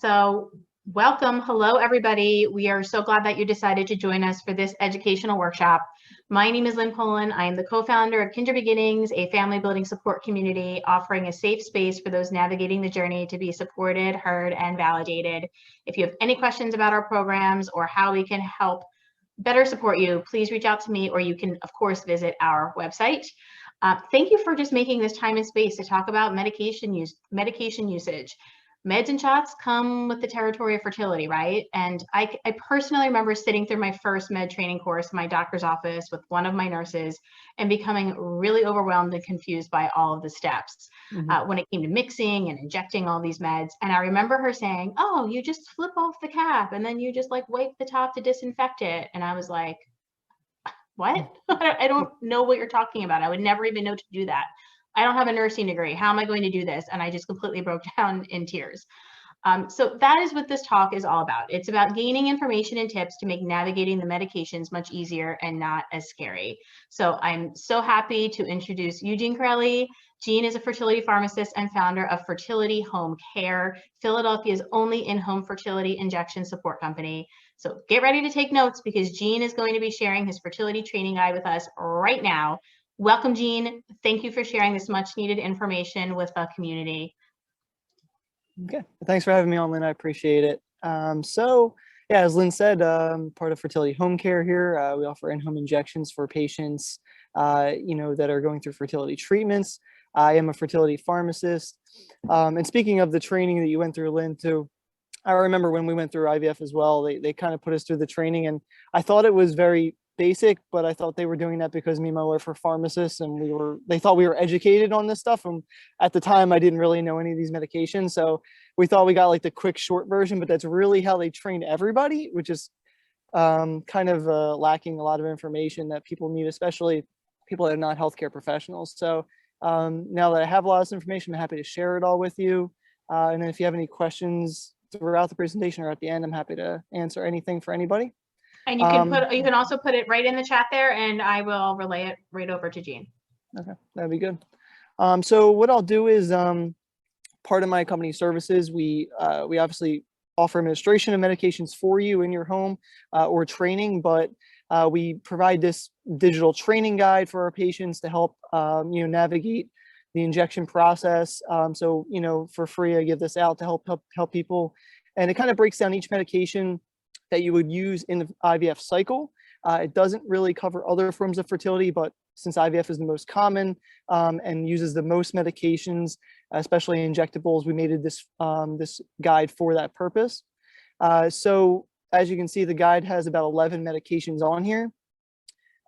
So welcome. Hello, everybody. We are so glad that you decided to join us for this educational workshop. My name is Lynn Poland. I am the co-founder of Kinder Beginnings, a family building support community offering a safe space for those navigating the journey to be supported, heard, and validated. If you have any questions about our programs or how we can help better support you, please reach out to me, or you can, of course, visit our website. Thank you for just making this time and space to talk about medication usage. Meds and shots come with the territory of fertility, right? And I personally remember sitting through my first med training course in my doctor's office with one of my nurses and becoming really overwhelmed and confused by all of the steps when it came to mixing and injecting all these meds. And I remember her saying, "Oh, you just flip off the cap and then you just like wipe the top to disinfect it." And I was like, "What? I don't know what you're talking about. I would never even know to do that. I don't have a nursing degree. How am I going to do this?" And I just completely broke down in tears. So that is what this talk is all about. It's about gaining information and tips to make navigating the medications much easier and not as scary. So I'm so happy to introduce Eugene Corelli. Gene is a fertility pharmacist and founder of Fertility Home Care, Philadelphia's only in-home fertility injection support company. So get ready to take notes because Gene is going to be sharing his fertility training guide with us right now. Welcome, Gene. Thank you for sharing this much needed information with the community. Okay, thanks for having me on, Lynn. I appreciate it. Yeah, as Lynn said, part of Fertility Home Care here. We offer in-home injections for patients, that are going through fertility treatments. I am a fertility pharmacist. And speaking of the training that you went through, Lynn, too, I remember when we went through IVF as well, they kind of put us through the training, and I thought it was very basic, but I thought they were doing that because me and my wife were pharmacists and they thought we were educated on this stuff. And at the time I didn't really know any of these medications. So we thought we got like the quick short version, but that's really how they train everybody, which is kind of lacking a lot of information that people need, especially people that are not healthcare professionals. So now that I have a lot of this information, I'm happy to share it all with you. And then if you have any questions throughout the presentation or at the end, I'm happy to answer anything for anybody. And you can also put it right in the chat there, and I will relay it right over to Gene. Okay, that'd be good. So what I'll do is part of my company services, we obviously offer administration of medications for you in your home or training, but we provide this digital training guide for our patients to help navigate the injection process. So for free, I give this out to help people, and it kind of breaks down each medication that you would use in the IVF cycle. It doesn't really cover other forms of fertility, but since IVF is the most common and uses the most medications, especially injectables, we made this guide for that purpose. So as you can see, the guide has about 11 medications on here.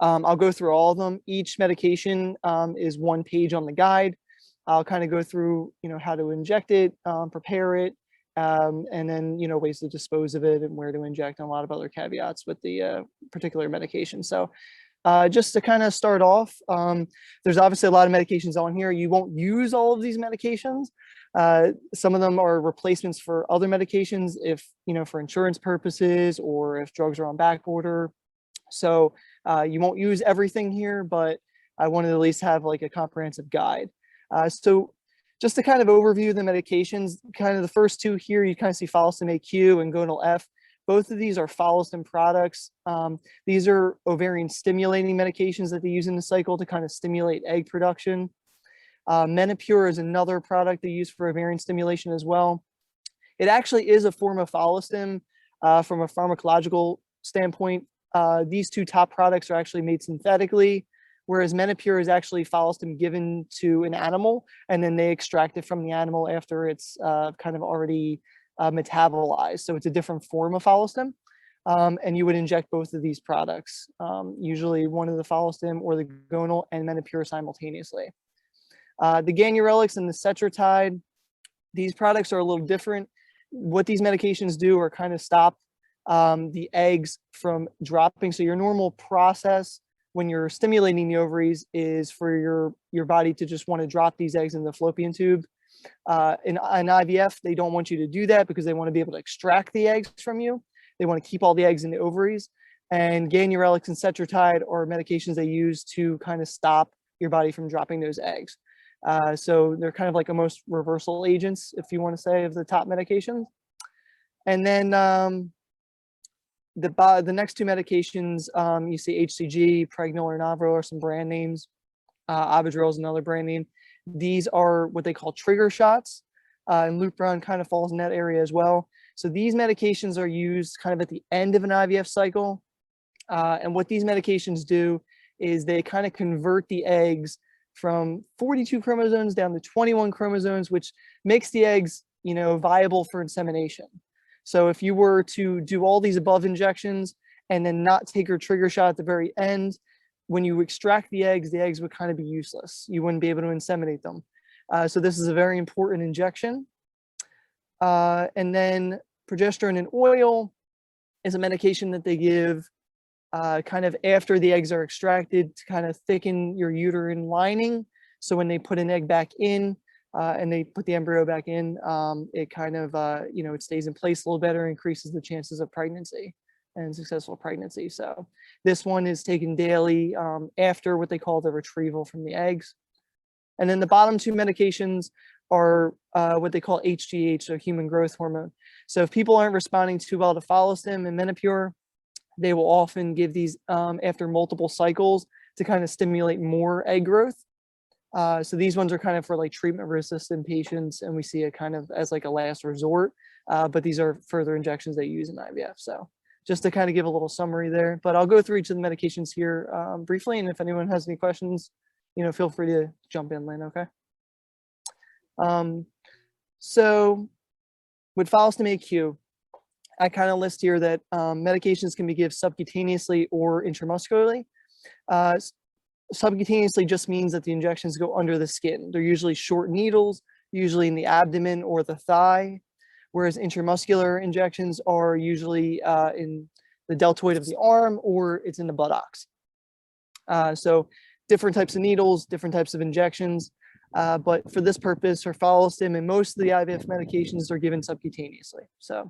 I'll go through all of them. Each medication is one page on the guide. I'll kind of go through, how to inject it, prepare it, and then ways to dispose of it and where to inject, and a lot of other caveats with the particular medication. So just to kind of start off, there's obviously a lot of medications on here. You won't use all of these medications. Some of them are replacements for other medications if for insurance purposes or if drugs are on back order. So you won't use everything here, but I wanted to at least have like a comprehensive guide. So just to kind of overview the medications, kind of the first two here, you kind of see Follistim AQ and Gonal F. Both of these are Follistim products. These are ovarian stimulating medications that they use in the cycle to kind of stimulate egg production. Menopur is another product they use for ovarian stimulation as well. It actually is a form of Follistim from a pharmacological standpoint. These two top products are actually made synthetically, whereas Menopur is actually Follistim given to an animal, and then they extract it from the animal after it's kind of already metabolized. So it's a different form of Follistim, and you would inject both of these products, usually one of the Follistim or the Gonal and Menopur simultaneously. The Ganurelix and the Cetrotide, these products are a little different. What these medications do are kind of stop the eggs from dropping. So your normal process when you're stimulating the ovaries is for your body to just want to drop these eggs in the fallopian tube. In IVF, they don't want you to do that because they want to be able to extract the eggs from you. They want to keep all the eggs in the ovaries. And Ganurelix and Cetrotide are medications they use to kind of stop your body from dropping those eggs. So they're kind of like almost reversal agents, if you want to say, of the top medications. And then the next two medications, you see HCG, Pregnyl or Navril are some brand names. Abidril is another brand name. These are what they call trigger shots, and Lupron kind of falls in that area as well. So these medications are used kind of at the end of an IVF cycle. And what these medications do is they kind of convert the eggs from 42 chromosomes down to 21 chromosomes, which makes the eggs, viable for insemination. So if you were to do all these above injections and then not take your trigger shot at the very end, when you extract the eggs would kind of be useless. You wouldn't be able to inseminate them. So this is a very important injection. And then progesterone in oil is a medication that they give kind of after the eggs are extracted to kind of thicken your uterine lining. So when they put an egg back in and they put the embryo back in, it kind of, it stays in place a little better, increases the chances of pregnancy and successful pregnancy. So this one is taken daily after what they call the retrieval from the eggs. And then the bottom two medications are what they call HGH, so human growth hormone. So if people aren't responding too well to Follistim and Menopur, they will often give these after multiple cycles to kind of stimulate more egg growth. So these ones are kind of for like treatment-resistant patients, and we see it kind of as like a last resort. But these are further injections they use in IVF. So just to kind of give a little summary there. But I'll go through each of the medications here briefly, and if anyone has any questions, feel free to jump in, Lynn. Okay. So with Follistim AQ, I kind of list here that medications can be given subcutaneously or intramuscularly. Subcutaneously just means that the injections go under the skin. They're usually short needles, usually in the abdomen or the thigh, whereas intramuscular injections are usually in the deltoid of the arm or it's in the buttocks. So different types of needles, different types of injections. But for this purpose, for Follistim and most of the IVF medications are given subcutaneously. So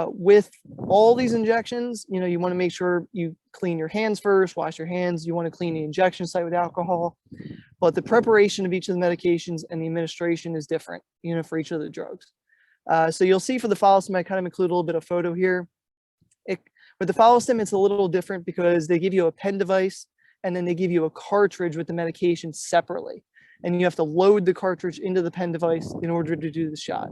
with all these injections, you want to make sure you clean your hands first, wash your hands. You want to clean the injection site with alcohol. But the preparation of each of the medications and the administration is different, for each of the drugs. So you'll see for the Follistim, I kind of include a little bit of photo here. With the Follistim, it's a little different because they give you a pen device and then they give you a cartridge with the medication separately. And you have to load the cartridge into the pen device in order to do the shot.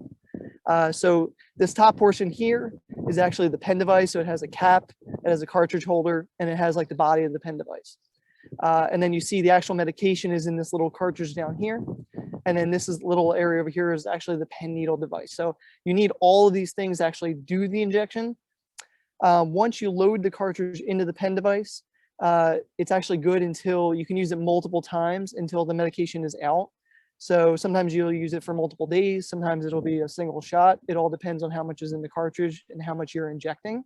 So this top portion here is actually the pen device. So it has a cap, it has a cartridge holder, and it has like the body of the pen device. And then you see the actual medication is in this little cartridge down here. And then this little area over here is actually the pen needle device. So you need all of these things to actually do the injection. Once you load the cartridge into the pen device, it's actually good until you can use it multiple times until the medication is out. So sometimes you'll use it for multiple days. Sometimes it'll be a single shot. It all depends on how much is in the cartridge and how much you're injecting.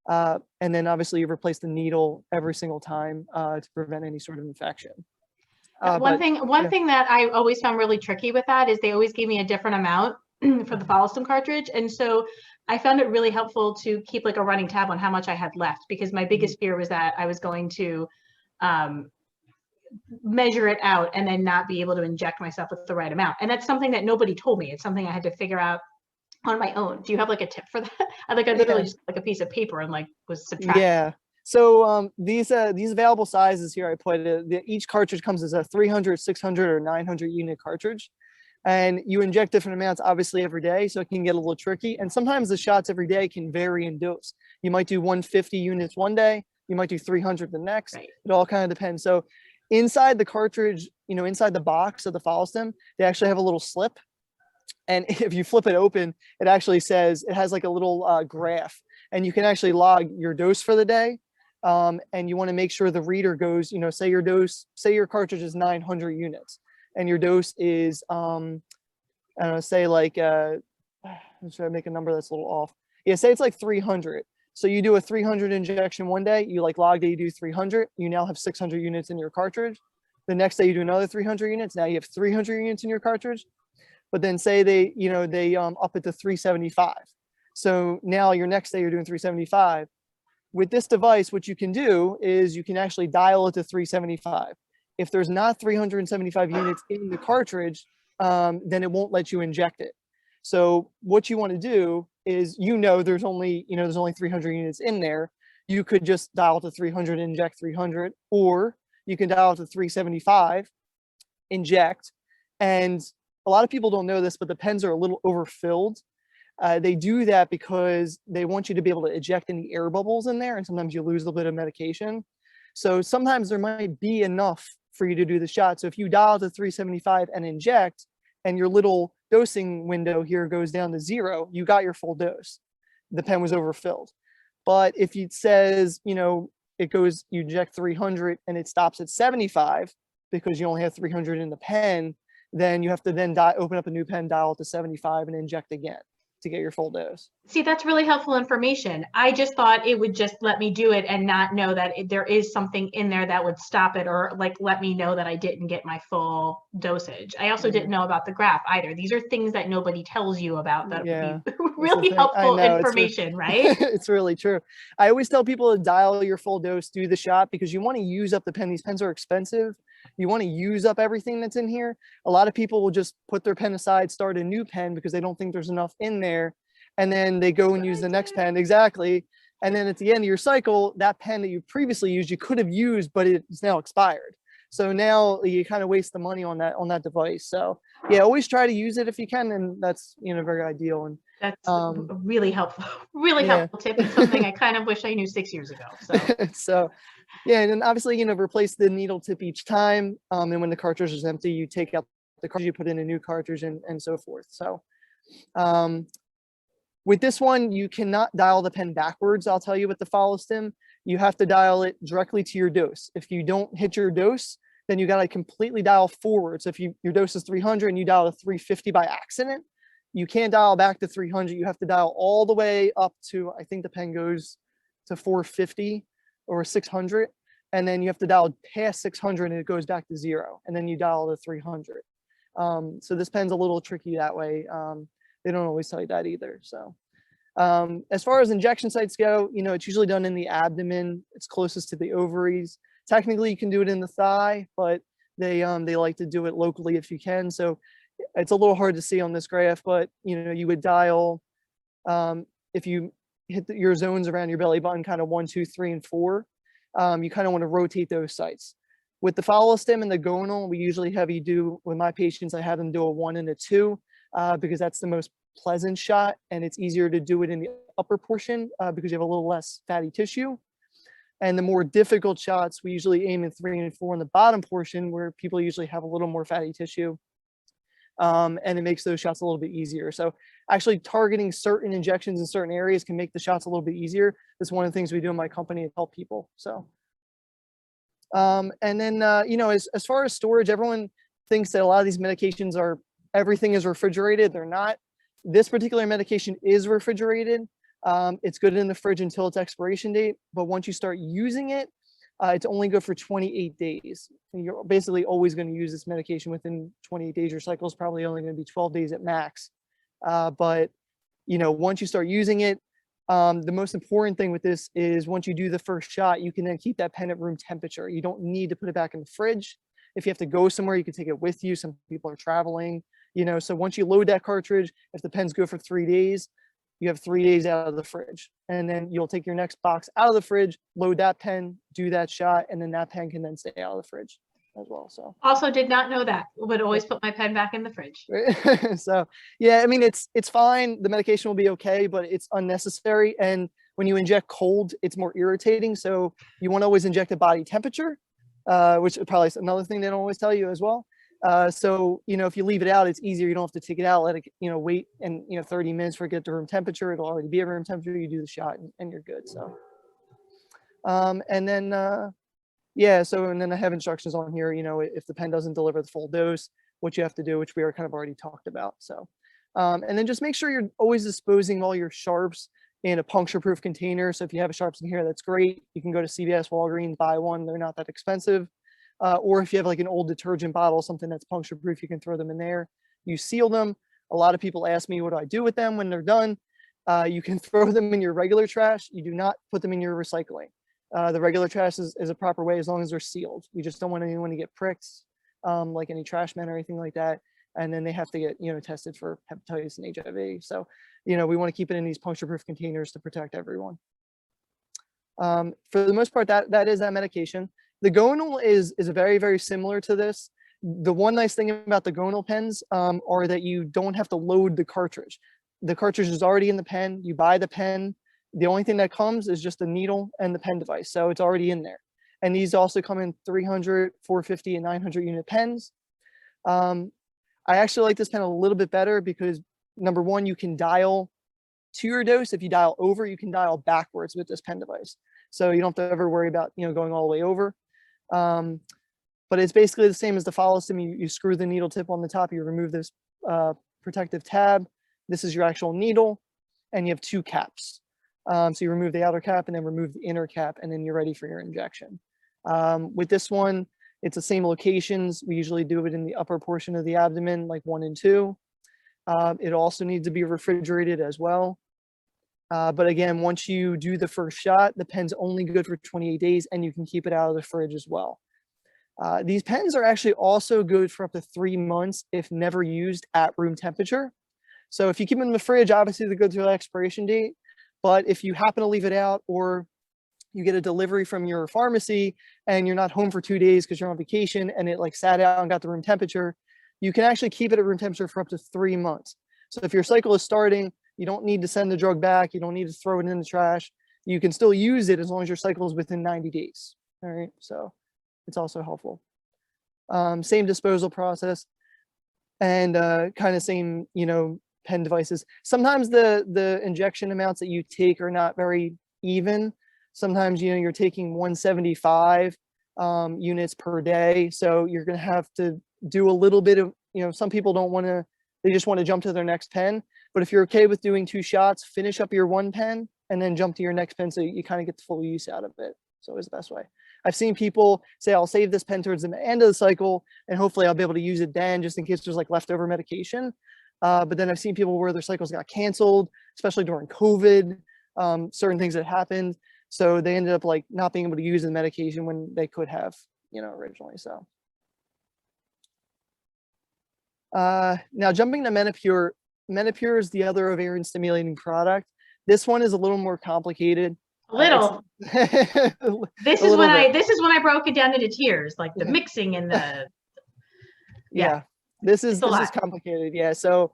And then obviously you replace the needle every single time to prevent any sort of infection. One thing that I always found really tricky with that is they always gave me a different amount for the Follistim cartridge. And so I found it really helpful to keep like a running tab on how much I had left, because my biggest fear was that I was going to measure it out and then not be able to inject myself with the right amount. And that's something that nobody told me. It's something I had to figure out on my own. Do you have like a tip for that? I literally just like a piece of paper and like was subtracting. Yeah. So these available sizes here, I put each cartridge comes as a 300, 600, or 900 unit cartridge. And you inject different amounts obviously every day, so it can get a little tricky. And sometimes the shots every day can vary in dose. You might do 150 units one day, you might do 300 the next. Right. It all kind of depends. So inside the cartridge, inside the box of the Follistim, they actually have a little slip. And if you flip it open, it actually says, it has like a little graph, and you can actually log your dose for the day. And you want to make sure the reader goes, say your cartridge is 900 units. And your dose is, I don't know, say like, I'm trying to make a number that's a little off. Yeah, say it's like 300. So you do a 300 injection one day, you like log that you do 300, you now have 600 units in your cartridge. The next day you do another 300 units, now you have 300 units in your cartridge. But then say they up it to 375. So now your next day you're doing 375. With this device, what you can do is you can actually dial it to 375. If there's not 375 units in the cartridge, then it won't let you inject it. So what you want to do is, there's only 300 units in there. You could just dial to 300, inject 300, or you can dial to 375, inject. And a lot of people don't know this, but the pens are a little overfilled. They do that because they want you to be able to eject any air bubbles in there, and sometimes you lose a little bit of medication. So sometimes there might be enough for you to do the shot. So if you dial to 375 and inject, and your little dosing window here goes down to 0, you got your full dose. The pen was overfilled. But if it says, it goes, you inject 300 and it stops at 75 because you only have 300 in the pen, then you have to then open up a new pen, dial to 75 and inject again to get your full dose. See, that's really helpful information. I just thought it would just let me do it and not know that there is something in there that would stop it, or like let me know that I didn't get my full dosage. I also didn't know about the graph either. These are things that nobody tells you about that would be really helpful information, right? It's really true. I always tell people to dial your full dose, do the shot, because you want to use up the pen. These pens are expensive. You want to use up everything that's in here. A lot of people will just put their pen aside, start a new pen because they don't think there's enough in there. And then they go and use the next pen. Exactly. And then at the end of your cycle, that pen that you previously used, you could have used, but it's now expired. So now you kind of waste the money on that device. So yeah, always try to use it if you can. And that's, very ideal. And that's a really helpful tip, and something I kind of wish I knew 6 years ago. So, so yeah, and then obviously, replace the needle tip each time. And when the cartridge is empty, you take out the cartridge, you put in a new cartridge, and so forth. So with this one, you cannot dial the pen backwards. I'll tell you with the follow stim, you have to dial it directly to your dose. If you don't hit your dose, then you got to completely dial forward. So if your dose is 300 and you dial to 350 by accident, you can't dial back to 300. You have to dial all the way up to, I think the pen goes to 450 or 600. And then you have to dial past 600 and it goes back to 0. And then you dial to 300. So this pen's a little tricky that way. They don't always tell you that either. So as far as injection sites go, it's usually done in the abdomen. It's closest to the ovaries. Technically, you can do it in the thigh, but they like to do it locally if you can. So it's a little hard to see on this graph, but you would dial if you hit your zones around your belly button, kind of 1, 2, 3, and 4. You kind of want to rotate those sites. With the follow stem and the gonal, we usually have you do, with my patients, I have them do a 1 and a 2 because that's the most pleasant shot, and it's easier to do it in the upper portion because you have a little less fatty tissue. And the more difficult shots, we usually aim in 3 and 4 in the bottom portion where people usually have a little more fatty tissue. And it makes those shots a little bit easier. So actually targeting certain injections in certain areas can make the shots a little bit easier. That's one of the things we do in my company to help people. So, and then, as far as storage, everyone thinks that a lot of these medications everything is refrigerated. They're not. This particular medication is refrigerated. It's good in the fridge until its expiration date. But once you start using it, it's only good for 28 days. And you're basically always going to use this medication within 28 days. Your cycle is probably only going to be 12 days at max. But once you start using it, the most important thing with this is once you do the first shot, you can then keep that pen at room temperature. You don't need to put it back in the fridge. If you have to go somewhere, you can take it with you. Some people are traveling, so once you load that cartridge, if the pen's good for 3 days, you have 3 days out of the fridge, and then you'll take your next box out of the fridge, load that pen, do that shot, and then that pen can then stay out of the fridge as well. So also did not know that. Would always put my pen back in the fridge. So yeah, I mean, it's fine. The medication will be okay, but it's unnecessary. And when you inject cold, it's more irritating. So you want to always inject at body temperature, which is probably another thing they don't always tell you as well. So, if you leave it out, it's easier. You don't have to take it out, let it, wait and, 30 minutes for it to get to room temperature. It'll already be at room temperature. You do the shot and you're good. So, and then, and then I have instructions on here, if the pen doesn't deliver the full dose, what you have to do, which we are kind of already talked about. So, and then just make sure you're always disposing all your sharps in a puncture-proof container. So if you have a sharps in here, that's great. You can go to CVS, Walgreens, buy one. They're not that expensive. Or if you have like an old detergent bottle, something that's puncture proof, you can throw them in there. You seal them. A lot of people ask me, what do I do with them when they're done? You can throw them in your regular trash. You do not put them in your recycling. The regular trash is a proper way as long as they're sealed. You just don't want anyone to get pricked, like any trash men or anything like that. and then they have to get, tested for hepatitis and HIV. So, we want to keep it in these puncture-proof containers to protect everyone. For the most part, that is that medication. The gonal is very, very similar to this. The one nice thing about the gonal pens are that you don't have to load the cartridge. The cartridge is already in the pen. You buy the pen. The only thing that comes is just the needle and the pen device. So it's already in there. And these also come in 300, 450, and 900 unit pens. I actually like this pen a little bit better because, number one, you can dial to your dose. If you dial over, you can dial backwards with this pen device. So you don't have to ever worry about, going all the way over. But it's basically the same as the follow stim. You screw the needle tip on the top, you remove this protective tab. This is your actual needle, and you have two caps. So you remove the outer cap and then remove the inner cap, and then you're ready for your injection. With this one, it's the same locations. We usually do it in the upper portion of the abdomen, like 1 and 2. It also needs to be refrigerated as well. But again, once you do the first shot, the pen's only good for 28 days, and you can keep it out of the fridge as well. These pens are actually also good for up to 3 months if never used at room temperature. So if you keep them in the fridge, obviously they're good through the expiration date. But if you happen to leave it out, or you get a delivery from your pharmacy and you're not home for 2 days because you're on vacation and it like sat out and got the room temperature, you can actually keep it at room temperature for up to 3 months. So if your cycle is starting, you don't need to send the drug back. You don't need to throw it in the trash. You can still use it as long as your cycle is within 90 days. All right. So it's also helpful. Same disposal process and kind of same, pen devices. Sometimes the injection amounts that you take are not very even. Sometimes, you're taking 175 units per day. So you're going to have to do a little bit of, some people don't want to, they just want to jump to their next pen. But if you're okay with doing 2 shots, finish up your 1 pen and then jump to your next pen so you kind of get the full use out of it. So it's the best way. I've seen people say, I'll save this pen towards the end of the cycle and hopefully I'll be able to use it then just in case there's like leftover medication. But then I've seen people where their cycles got canceled, especially during COVID, certain things that happened. So they ended up like not being able to use the medication when they could have, originally. So now jumping to Menopur. Menopur is the other ovarian stimulating product. This one is a little more complicated. Little. This is when I broke it down into tiers, like the mixing and the. Yeah. This is complicated. Yeah. So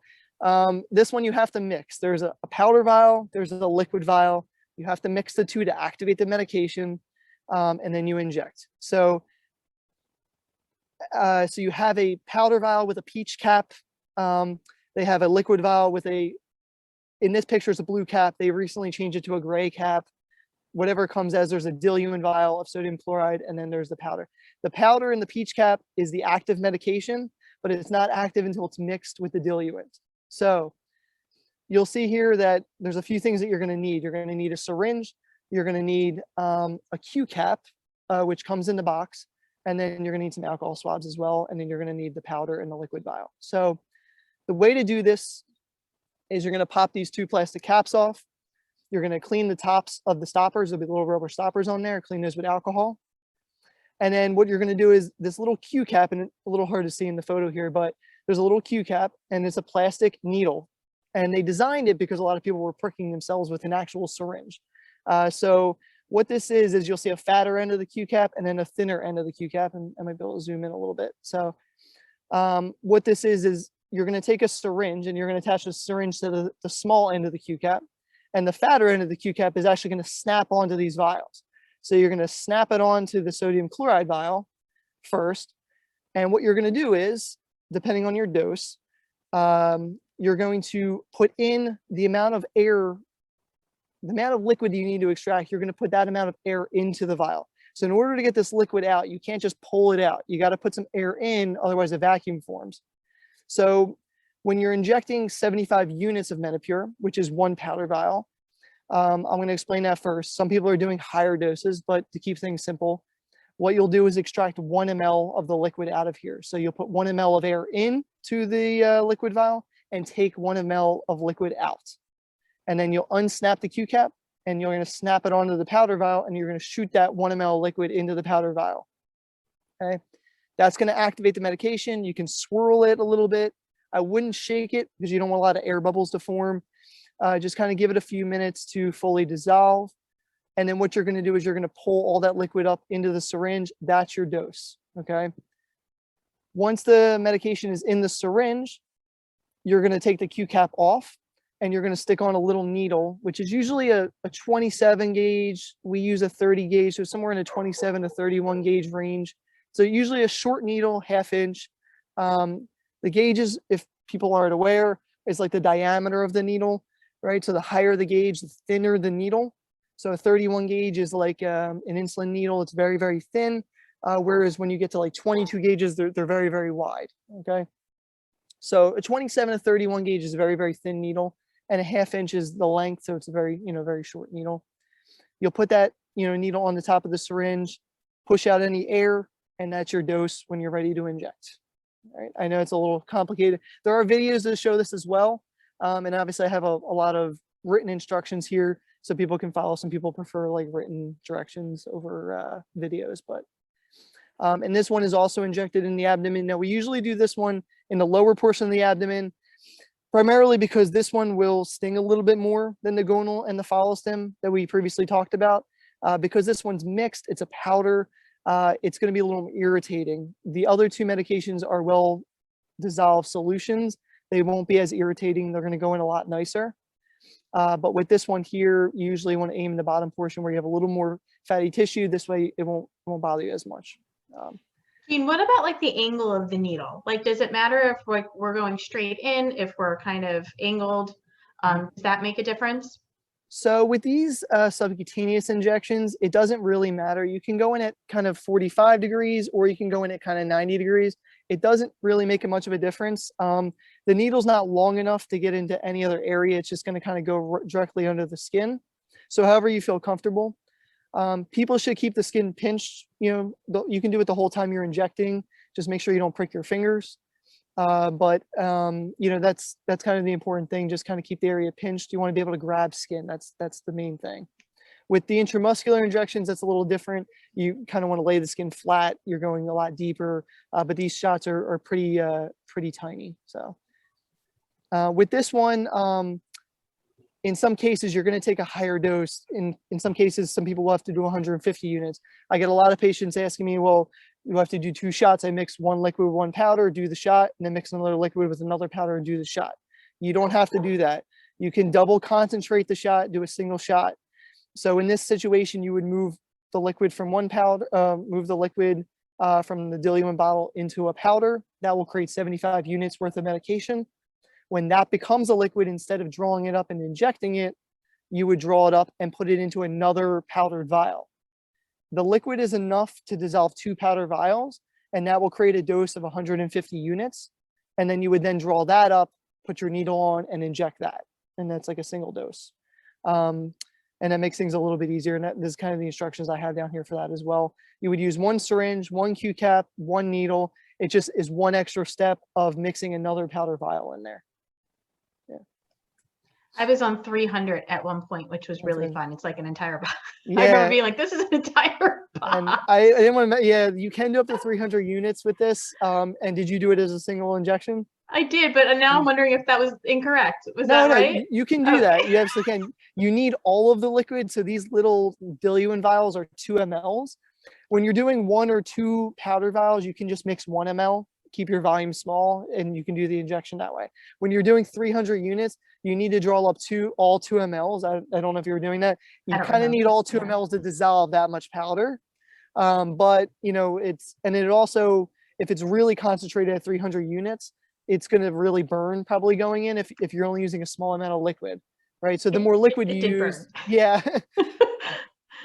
this one you have to mix. There's a powder vial. There's a liquid vial. You have to mix the two to activate the medication, and then you inject. So you have a powder vial with a peach cap. They have a liquid vial with in this picture it's a blue cap. They recently changed it to a gray cap. Whatever comes as, there's a diluent vial of sodium chloride, and then there's the powder. The powder in the peach cap is the active medication, but it's not active until it's mixed with the diluent. So you'll see here that there's a few things that you're going to need. You're going to need a syringe. You're going to need a Q cap, which comes in the box. And then you're going to need some alcohol swabs as well. And then you're going to need the powder and the liquid vial. So the way to do this is you're going to pop these 2 plastic caps off. You're going to clean the tops of the stoppers. There'll be little rubber stoppers on there. Clean those with alcohol. And then what you're going to do is this little Q cap, and it's a little hard to see in the photo here, but there's a little Q cap and it's a plastic needle. And they designed it because a lot of people were pricking themselves with an actual syringe. So what this is you'll see a fatter end of the Q cap and then a thinner end of the Q cap. And I might be able to zoom in a little bit. So what this is you're going to take a syringe and you're going to attach a syringe to the small end of the Q cap. And the fatter end of the Q cap is actually going to snap onto these vials. So you're going to snap it onto the sodium chloride vial first. And what you're going to do is, depending on your dose, you're going to put in the amount of air, the amount of liquid you need to extract, you're going to put that amount of air into the vial. So in order to get this liquid out, you can't just pull it out. You got to put some air in, otherwise a vacuum forms. So when you're injecting 75 units of Menopur, which is 1 powder vial, I'm going to explain that first. Some people are doing higher doses, but to keep things simple, what you'll do is extract 1 ml of the liquid out of here. So you'll put 1 ml of air in to the liquid vial and take 1 ml of liquid out. And then you'll unsnap the Q cap and you're going to snap it onto the powder vial and you're going to shoot that 1 ml liquid into the powder vial. Okay. That's going to activate the medication. You can swirl it a little bit I wouldn't shake it because you don't want a lot of air bubbles to form. Just kind of give it a few minutes to fully dissolve. And then what you're going to do is you're going to pull all that liquid up into the syringe. That's your dose. Okay. Once the medication is in the syringe, you're going to take the Q cap off and you're going to stick on a little needle, which is usually a 27 gauge. We use a 30 gauge, so somewhere in a 27 to 31 gauge range. So usually a short needle, 1/2 inch. The gauges, if people aren't aware, is like the diameter of the needle, right? So the higher the gauge, the thinner the needle. So a 31 gauge is like an insulin needle. It's very, very thin. Whereas when you get to like 22 gauges, they're very, very wide. Okay. So a 27 to 31 gauge is a very, very thin needle, and a 1/2 inch is the length. So it's a very, very short needle. You'll put that, needle on the top of the syringe, push out any air, and that's your dose when you're ready to inject. All right. I know it's a little complicated. There are videos that show this as well. And obviously I have a lot of written instructions here so people can follow. Some people prefer like written directions over videos, but and this one is also injected in the abdomen. Now we usually do this one in the lower portion of the abdomen, primarily because this one will sting a little bit more than the gonal and the follistim that we previously talked about. Because this one's mixed, it's a powder, it's going to be a little irritating. The other two medications are well dissolved solutions. They won't be as irritating. They're going to go in a lot nicer. But with this one here, you usually want to aim in the bottom portion where you have a little more fatty tissue. This way it won't bother you as much. Gene, what about like the angle of the needle? Like, does it matter if we're going straight in, if we're kind of angled? Does that make a difference? So with these subcutaneous injections, it doesn't really matter. You can go in at kind of 45 degrees or you can go in at kind of 90 degrees. It doesn't really make much of a difference. The needle's not long enough to get into any other area. It's just going to kind of go directly under the skin. So however you feel comfortable. People should keep the skin pinched. You can do it the whole time you're injecting. Just make sure you don't prick your fingers. But that's kind of the important thing. Just kind of keep the area pinched. You want to be able to grab skin. That's the main thing. With the intramuscular injections, that's a little different. You kind of want to lay the skin flat. You're going a lot deeper, but these shots are pretty tiny. So with this one, in some cases, you're going to take a higher dose. In some cases, some people will have to do 150 units. I get a lot of patients asking me, well, you have to do 2 shots. I mix one liquid with one powder, do the shot, and then mix another liquid with another powder and do the shot. You don't have to do that. You can double concentrate the shot, do a single shot. So in this situation, you would move the liquid from one powder, move the liquid from the diluent bottle into a powder. That will create 75 units worth of medication. When that becomes a liquid, instead of drawing it up and injecting it, you would draw it up and put it into another powdered vial. The liquid is enough to dissolve 2 powder vials, and that will create a dose of 150 units. And then you would then draw that up, put your needle on, and inject that. And that's like a single dose. And that makes things a little bit easier. And this is kind of the instructions I have down here for that as well. You would use 1 syringe, 1 Q cap, 1 needle. It just is one extra step of mixing another powder vial in there. Yeah. I was on 300 at one point, which was really fun. It's like an entire box. Yeah. I remember being like, this is an entire box. And I didn't want to, yeah, you can do up to 300 units with this. And did you do it as a single injection? I did, but now I'm wondering if that was incorrect. Was that right? No, you can do that. You absolutely can. You need all of the liquid. So these little diluent vials are 2 mLs. When you're doing 1 or 2 powder vials, you can just mix 1 ml, keep your volume small, and you can do the injection that way. When you're doing 300 units, you need to draw up all 2 mLs. I don't know if you were doing that. You kind of need all 2 mLs to dissolve that much powder. But it also, if it's really concentrated at 300 units, it's going to really burn probably going in if you're only using a small amount of liquid, right? So the more liquid you use, yeah,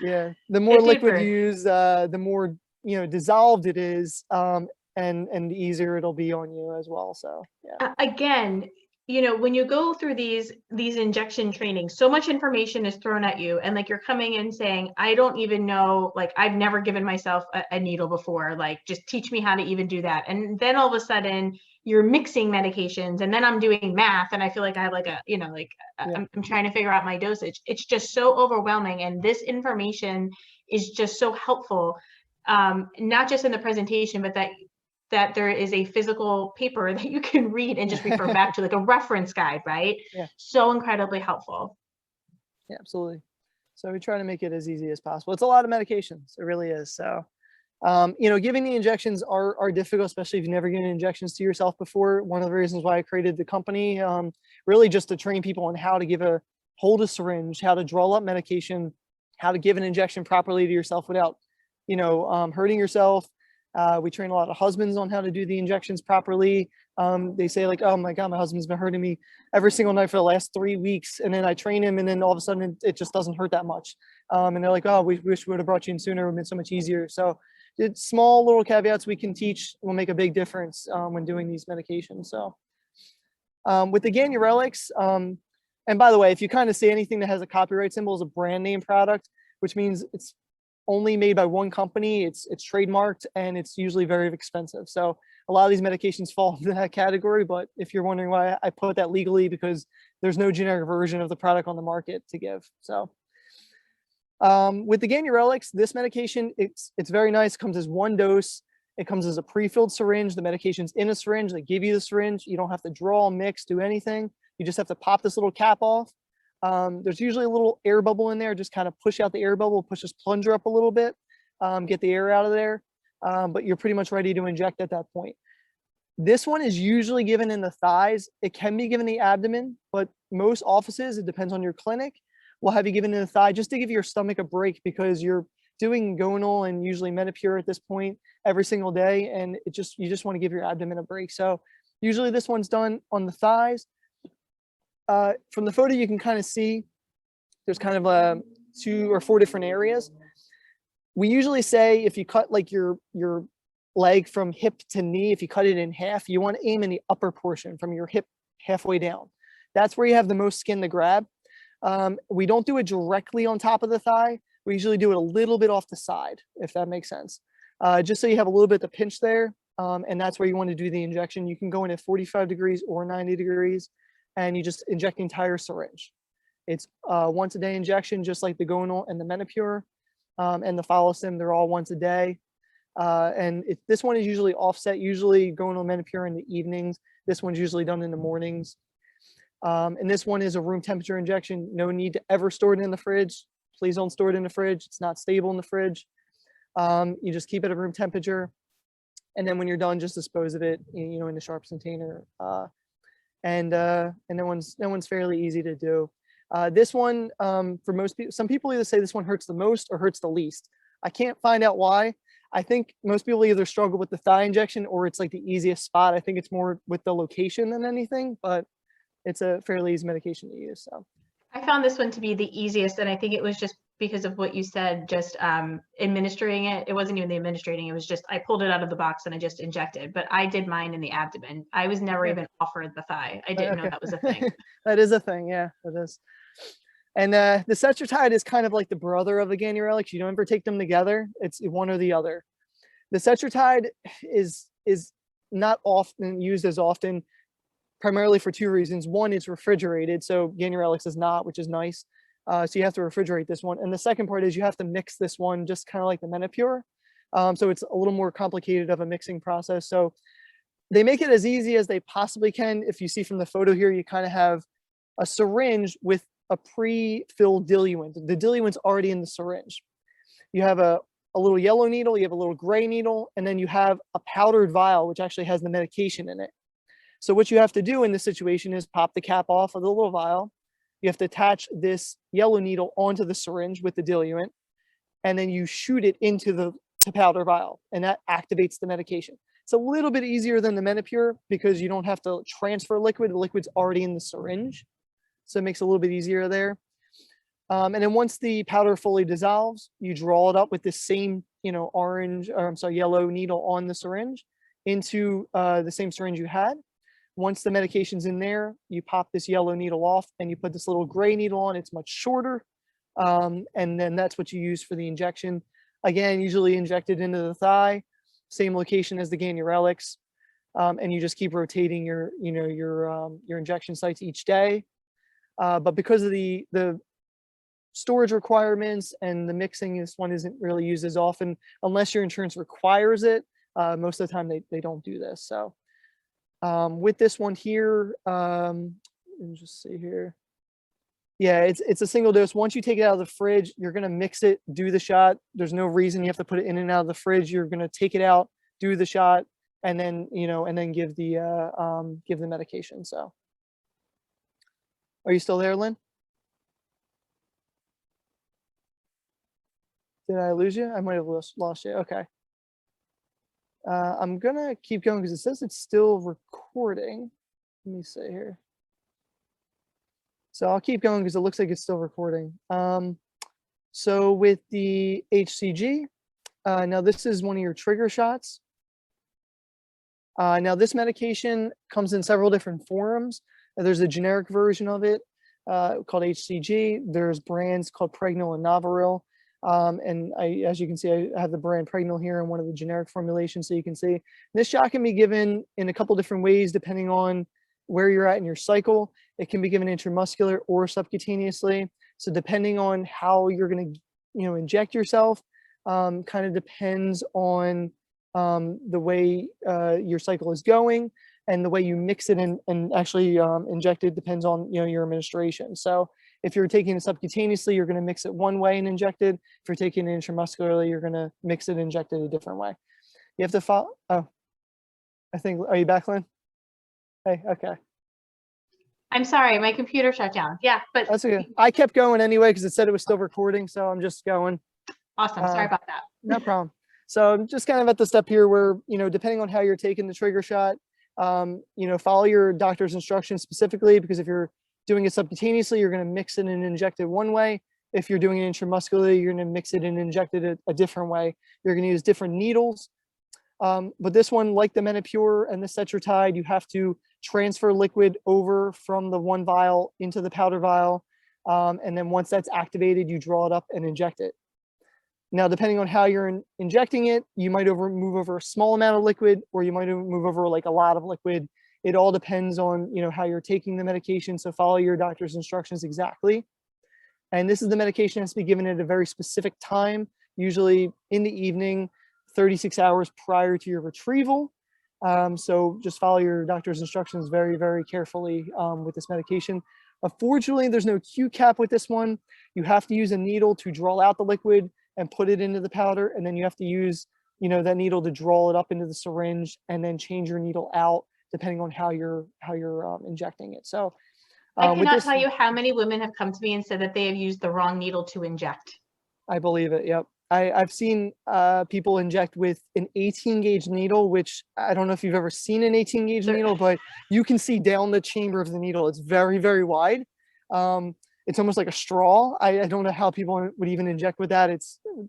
yeah, the more liquid you use, the more dissolved it is, and the easier it'll be on you as well. So yeah. Again, when you go through these injection trainings, so much information is thrown at you, and like you're coming in saying, I don't even know, like I've never given myself a needle before, like just teach me how to even do that. And then all of a sudden you're mixing medications, and then I'm doing math, and I feel like I have like I'm trying to figure out my dosage. It's just so overwhelming, and this information is just so helpful, not just in the presentation, but that that there is a physical paper that you can read and just refer back to, like a reference guide, right? Yeah. So incredibly helpful. Yeah, absolutely. So we try to make it as easy as possible. It's a lot of medications. It really is. So, giving the injections are difficult, especially if you've never given injections to yourself before. One of the reasons why I created the company, really just to train people on how to hold a syringe, how to draw up medication, how to give an injection properly to yourself without, hurting yourself. We train a lot of husbands on how to do the injections properly. They say like, oh my God, my husband's been hurting me every single night for the last 3 weeks. And then I train him and then all of a sudden it just doesn't hurt that much. And they're like, oh, we wish we would have brought you in sooner. It would have been so much easier. So it's small little caveats we can teach will make a big difference when doing these medications. So with the Ganurelix, and by the way, if you kind of see anything that has a copyright symbol is a brand name product, which means it's only made by one company, it's trademarked, and it's usually very expensive. So a lot of these medications fall into that category, but if you're wondering why I put that legally, because there's no generic version of the product on the market to give. So with the Ganurelix, this medication, it's very nice. It comes as one dose. It comes as a pre-filled syringe. The medication's in a syringe. They give you the syringe. You don't have to draw, mix, do anything. You just have to pop this little cap off. There's usually a little air bubble in there. Just kind of push out the air bubble, push this plunger up a little bit, get the air out of there. But you're pretty much ready to inject at that point. This one is usually given in the thighs. It can be given in the abdomen, but most offices, it depends on your clinic, will have you given in the thigh just to give your stomach a break, because you're doing gonal and usually Menopur at this point every single day, and you just want to give your abdomen a break. So usually this one's done on the thighs. From the photo, you can kind of see there's kind of 2 or 4 different areas. We usually say if you cut like your leg from hip to knee, if you cut it in half, you want to aim in the upper portion from your hip halfway down. That's where you have the most skin to grab. We don't do it directly on top of the thigh. We usually do it a little bit off the side, if that makes sense. Just so you have a little bit to pinch there. And that's where you want to do the injection. You can go in at 45 degrees or 90 degrees, and you just inject the entire syringe. It's once a day injection, just like the gonal and the Menopur and the Follistim. They're all once a day. And this one is usually offset, usually gonal Menopur in the evenings. This one's usually done in the mornings. And this one is a room temperature injection. No need to ever store it in the fridge. Please don't store it in the fridge. It's not stable in the fridge. You just keep it at room temperature. And then when you're done, just dispose of it, in the sharps container. And that one's fairly easy to do. This one, for most people, some people either say this one hurts the most or hurts the least. I can't find out why. I think most people either struggle with the thigh injection or it's like the easiest spot. I think it's more with the location than anything, but it's a fairly easy medication to use. So I found this one to be the easiest, and I think it was just because of what you said, just administering it. It wasn't even the administrating, it was just I pulled it out of the box and I just injected, but I did mine in the abdomen. I was never even offered the thigh. I didn't know that was a thing. That is a thing, yeah, it is. And the Cetrotide is kind of like the brother of the Ganurelix. You don't ever take them together. It's one or the other. The Cetrotide is not often used as often, primarily for 2 reasons. One, it's refrigerated, so Ganurelix is not, which is nice. So you have to refrigerate this one. And the second part is you have to mix this one just kind of like the Menopur. So it's a little more complicated of a mixing process. So they make it as easy as they possibly can. If you see from the photo here, you kind of have a syringe with a pre-filled diluent. The diluent's already in the syringe. You have a little yellow needle, you have a little gray needle, and then you have a powdered vial, which actually has the medication in it. So what you have to do in this situation is pop the cap off of the little vial. You have to attach this yellow needle onto the syringe with the diluent, and then you shoot it into the powder vial, and that activates the medication. It's a little bit easier than the Menopur because you don't have to transfer liquid. The liquid's already in the syringe. So it makes it a little bit easier there. And then once the powder fully dissolves, you draw it up with this same, yellow needle on the syringe into the same syringe you had. Once the medication's in there, you pop this yellow needle off and you put this little gray needle on. It's much shorter. And then that's what you use for the injection. Again, usually injected into the thigh, same location as the Ganurelix. And you just keep rotating your injection sites each day. But because of the storage requirements and the mixing, this one isn't really used as often unless your insurance requires it. most of the time they don't do this. So with this one here, let me just see here. Yeah, it's a single dose. Once you take it out of the fridge, you're gonna mix it, do the shot. There's no reason you have to put it in and out of the fridge. You're gonna take it out, do the shot, and then and then give the medication. So, are you still there, Lynn? Did I lose you? I might have lost you. Okay. I'm gonna keep going because it says it's still recording. Let me see here. So I'll keep going because it looks like it's still recording. So with the HCG, now this is one of your trigger shots. Now this medication comes in several different forms. There's a generic version of it called HCG. There's brands called Pregnil and Navaril. And as you can see, I have the brand Pregnil here in one of the generic formulations. So you can see this shot can be given in a couple different ways depending on where you're at in your cycle. It can be given intramuscular or subcutaneously. So depending on how you're going to, inject yourself, kind of depends on the way your cycle is going, and the way you mix it and actually inject it depends on your administration. So if you're taking it subcutaneously, you're going to mix it one way and inject it. If you're taking it intramuscularly, you're going to mix it and inject it a different way. You have to follow. Oh, are you back, Lynn? Hey, okay. I'm sorry, my computer shut down. Yeah, but that's okay. I kept going anyway because it said it was still recording, so I'm just going. Awesome. Sorry about that. No problem. So I'm just kind of at the step here where, depending on how you're taking the trigger shot, follow your doctor's instructions specifically, because if you're doing it subcutaneously, you're going to mix it and inject it one way. If you're doing it intramuscularly, you're going to mix it and inject it a different way. You're going to use different needles. But this one, like the Menopur and the Cetrotide, you have to transfer liquid over from the one vial into the powder vial. And then once that's activated, you draw it up and inject it. Now, depending on how you're injecting it, you might move over a small amount of liquid, or you might move over like a lot of liquid. It all depends on, how you're taking the medication. So follow your doctor's instructions exactly. And this is the medication that has to be given at a very specific time, usually in the evening, 36 hours prior to your retrieval. So just follow your doctor's instructions very, very carefully with this medication. Unfortunately, there's no Q cap with this one. You have to use a needle to draw out the liquid and put it into the powder, and then you have to use, that needle to draw it up into the syringe, and then change your needle out depending on how you're injecting it. So I cannot tell you how many women have come to me and said that they have used the wrong needle to inject. I believe it. Yep. I've seen people inject with an 18 gauge needle, which I don't know if you've ever seen an 18 gauge needle, but you can see down the chamber of the needle. It's very, very wide. It's almost like a straw. I don't know how people would even inject with that.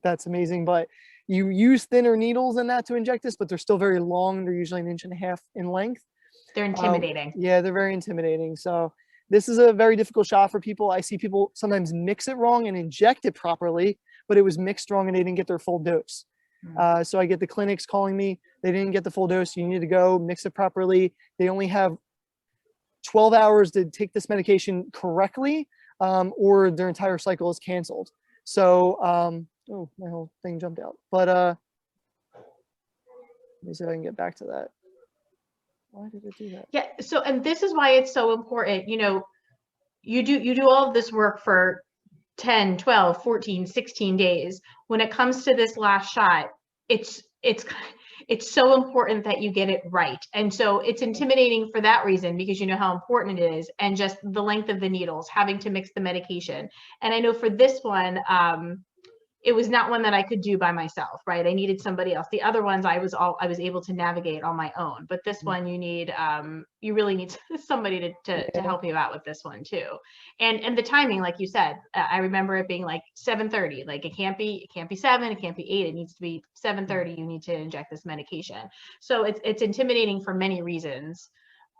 That's amazing. But you use thinner needles than that to inject this, but they're still very long. They're usually 1.5 inches in length. They're intimidating. Yeah, they're very intimidating. So this is a very difficult shot for people. I see people sometimes mix it wrong and inject it properly, but it was mixed wrong and they didn't get their full dose. So I get the clinics calling me, they didn't get the full dose. You need to go mix it properly. They only have 12 hours to take this medication correctly, or their entire cycle is canceled. So, oh, my whole thing jumped out. But let me see if I can get back to that. Why did it do that? Yeah. So, and this is why it's so important. You do all of this work for 10, 12, 14, 16 days. When it comes to this last shot, it's so important that you get it right. And so it's intimidating for that reason, because you know how important it is, and just the length of the needles, having to mix the medication. And I know for this one, it was not one that I could do by myself, right? I needed somebody else. The other ones I was able to navigate on my own, but this one you need, you really need somebody to help you out with this one too. And the timing, like you said, I remember it being like 7:30, like it can't be 7, it can't be 8, it needs to be 7:30. You need to inject this medication. So it's intimidating for many reasons.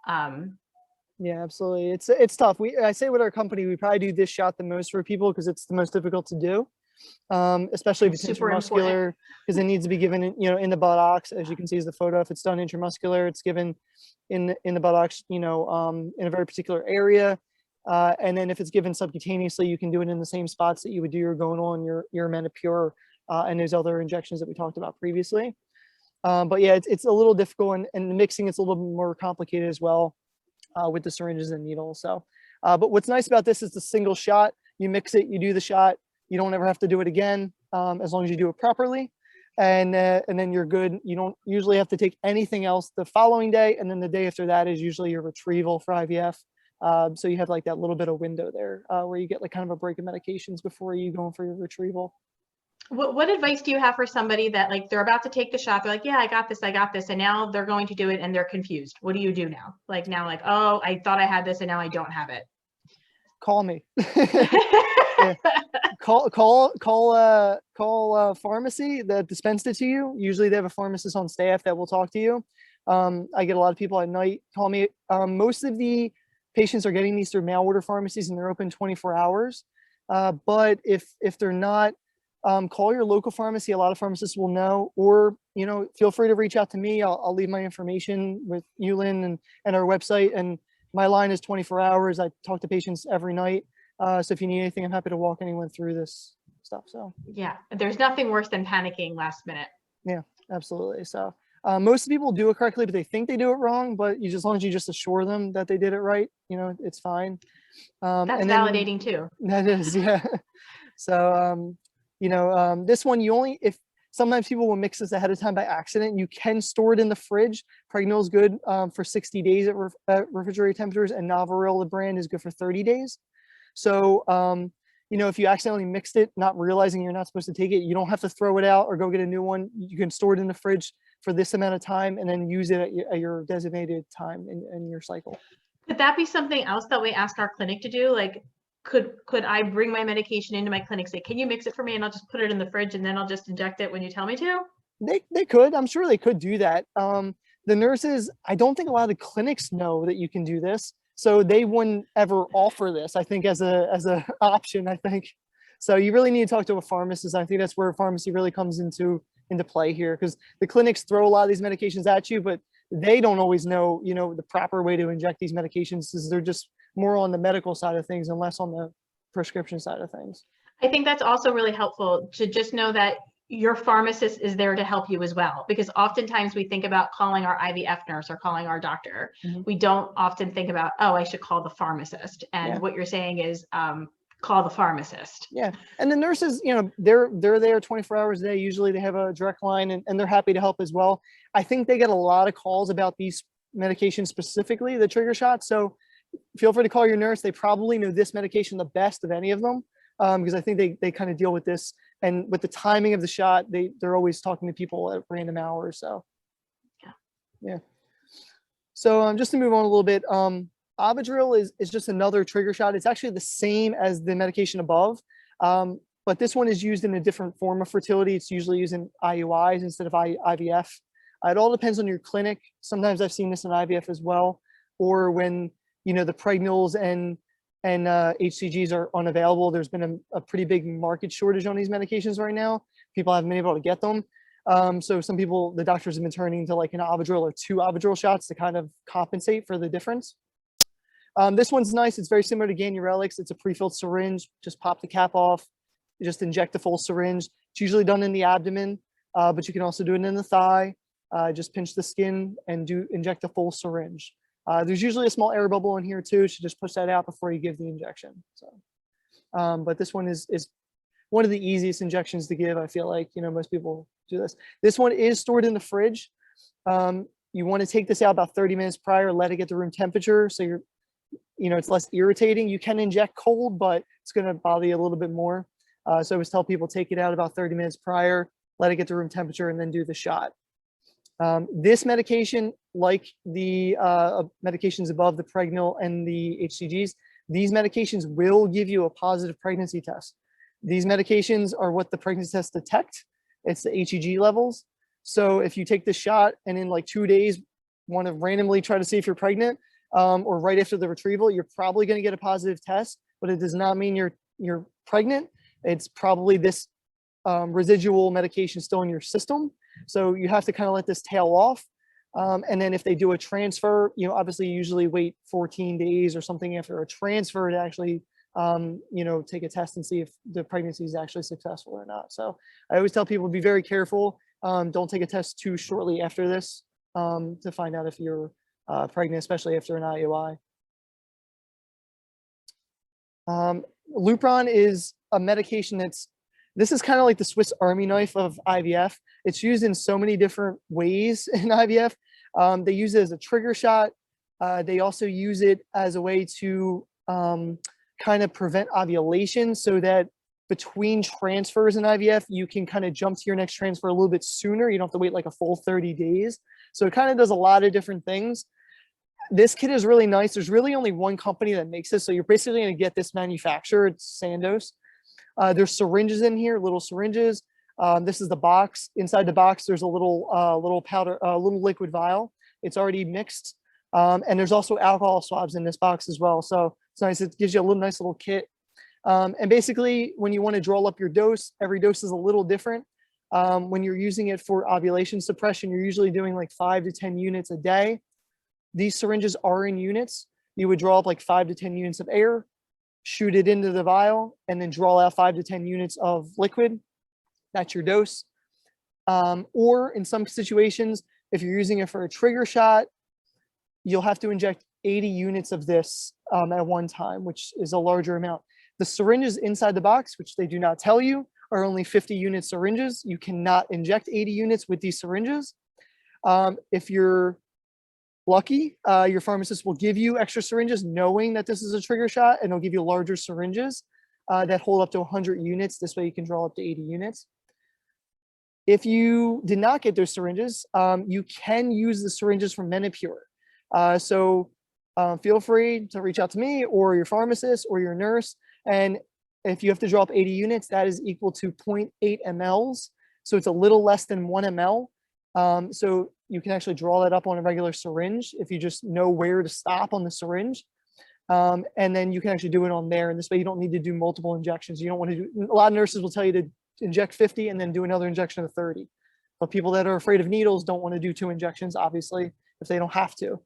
Yeah, absolutely. It's tough. I say with our company, we probably do this shot the most for people because it's the most difficult to do. Especially if it's intramuscular, because it needs to be given in the buttocks. As you can see is the photo. If it's done intramuscular, it's given in the buttocks, in a very particular area. And then if it's given subcutaneously, you can do it in the same spots that you would do your Gonal and your Menopur and those other injections that we talked about previously. But yeah, it's a little difficult, and the mixing it's a little bit more complicated as well with the syringes and needles. So, but what's nice about this is the single shot. You mix it, you do the shot. You don't ever have to do it again as long as you do it properly. And then you're good. You don't usually have to take anything else the following day. And then the day after that is usually your retrieval for IVF. So you have like that little bit of window there where you get like kind of a break of medications before you go in for your retrieval. What advice do you have for somebody that like they're about to take the shot? They're like, yeah, I got this. And now they're going to do it and they're confused. What do you do now? Like now, like, oh, I thought I had this and now I don't have it. Call me. Yeah. Call pharmacy that dispensed it to you. Usually they have a pharmacist on staff that will talk to you. I get a lot of people at night call me. Most of the patients are getting these through mail order pharmacies and they're open 24 hours. But if they're not, call your local pharmacy. A lot of pharmacists will know, or, you know, feel free to reach out to me. I'll leave my information with Yulin and our website. And my line is 24 hours. I talk to patients every night. So if you need anything, I'm happy to walk anyone through this stuff. So yeah, there's nothing worse than panicking last minute. Yeah, absolutely. So most people do it correctly, but they think they do it wrong. But you just, as long as you just assure them that they did it right, you know, it's fine. That's and validating too. That is, yeah. So you know, this one you only if sometimes people will mix this ahead of time by accident. You can store it in the fridge. Pregnol is good for 60 days at refrigerator temperatures, and Navaril, the brand, is good for 30 days. So, you know, if you accidentally mixed it, not realizing you're not supposed to take it, you don't have to throw it out or go get a new one. You can store it in the fridge for this amount of time and then use it at your designated time in your cycle. Could that be something else that we ask our clinic to do? Like, could I bring my medication into my clinic, say, can you mix it for me? And I'll just put it in the fridge and then I'll just inject it when you tell me to? They could. I'm sure they could do that. The nurses, I don't think a lot of clinics know that you can do this. So they wouldn't ever offer this, I think, as a option, I think. So you really need to talk to a pharmacist. I think that's where pharmacy really comes into play here, because the clinics throw a lot of these medications at you, but they don't always know, you know, the proper way to inject these medications, because they're just more on the medical side of things and less on the prescription side of things. I think that's also really helpful to just know that your pharmacist is there to help you as well, because oftentimes we think about calling our IVF nurse or calling our doctor. Mhm. We don't often think about, oh, I should call the pharmacist. And Yeah. what you're saying is call the pharmacist. Yeah. And the nurses, you know, they're there 24 hours a day. Usually they have a direct line, and they're happy to help as well. I think they get a lot of calls about these medications, specifically the trigger shots. So feel free to call your nurse. They probably know this medication the best of any of them, because I think they kind of deal with this. And with the timing of the shot, they're always talking to people at random hours. So yeah. So just to move on a little bit, Avidril is just another trigger shot. It's actually the same as the medication above, but this one is used in a different form of fertility. It's usually used in IUIs instead of IVF. It all depends on your clinic. Sometimes I've seen this in IVF as well, or when, you know, the Pregnols and HCGs are unavailable. There's been a pretty big market shortage on these medications right now. People haven't been able to get them. So some people, the doctors have been turning to like an Avidril or 2 Avidril shots to kind of compensate for the difference. This one's nice. It's very similar to Ganurelix. It's a pre-filled syringe. Just pop the cap off. You just inject the full syringe. It's usually done in the abdomen, but you can also do it in the thigh. Just pinch the skin and inject the full syringe. There's usually a small air bubble in here too, so just push that out before you give the injection. So, but this one is one of the easiest injections to give. I feel like, you know, most people do this. This one is stored in the fridge. You want to take this out about 30 minutes prior, let it get to room temperature, so you know, it's less irritating. You can inject cold, but it's going to bother you a little bit more. So I always tell people, take it out about 30 minutes prior, let it get to room temperature, and then do the shot. This medication, like the medications above, the Pregnyl and the HCGs, these medications will give you a positive pregnancy test. These medications are what the pregnancy tests detect. It's the HCG levels. So if you take this shot and in like 2 days want to randomly try to see if you're pregnant, or right after the retrieval, you're probably going to get a positive test, but it does not mean you're pregnant. It's probably this residual medication still in your system. So you have to kind of let this tail off. And then if they do a transfer, you know, obviously you usually wait 14 days or something after a transfer to actually, you know, take a test and see if the pregnancy is actually successful or not. So I always tell people to be very careful. Don't take a test too shortly after this to find out if you're pregnant, especially after an IUI. Lupron is a medication this is kind of like the Swiss Army knife of IVF. It's used in so many different ways in IVF. They use it as a trigger shot. They also use it as a way to kind of prevent ovulation, so that between transfers in IVF, you can kind of jump to your next transfer a little bit sooner. You don't have to wait like a full 30 days. So it kind of does a lot of different things. This kit is really nice. There's really only one company that makes this. So you're basically going to get this manufacturer. It's Sandoz. There's syringes in here, little syringes. This is the box. Inside the box, there's a little powder, little liquid vial. It's already mixed. And there's also alcohol swabs in this box as well. So it's nice. It gives you a nice little kit. And basically, when you want to draw up your dose, every dose is a little different. When you're using it for ovulation suppression, you're usually doing like 5 to 10 units a day. These syringes are in units. You would draw up like 5 to 10 units of air, shoot it into the vial, and then draw out 5 to 10 units of liquid. That's your dose. Or in some situations, if you're using it for a trigger shot, you'll have to inject 80 units of this at one time, which is a larger amount. The syringes inside the box, which they do not tell you, are only 50 unit syringes. You cannot inject 80 units with these syringes. If you're lucky, your pharmacist will give you extra syringes knowing that this is a trigger shot, and they'll give you larger syringes that hold up to 100 units. This way you can draw up to 80 units. If you did not get those syringes, you can use the syringes from Menopur. So feel free to reach out to me or your pharmacist or your nurse. And if you have to draw up 80 units, that is equal to 0.8 mLs. So it's a little less than 1 ml. So you can actually draw that up on a regular syringe if you just know where to stop on the syringe. And then you can actually do it on there. And this way you don't need to do multiple injections. You don't want to do, a lot of nurses will tell you to inject 50 and then do another injection of 30. But people that are afraid of needles don't want to do 2 injections, obviously, if they don't have to.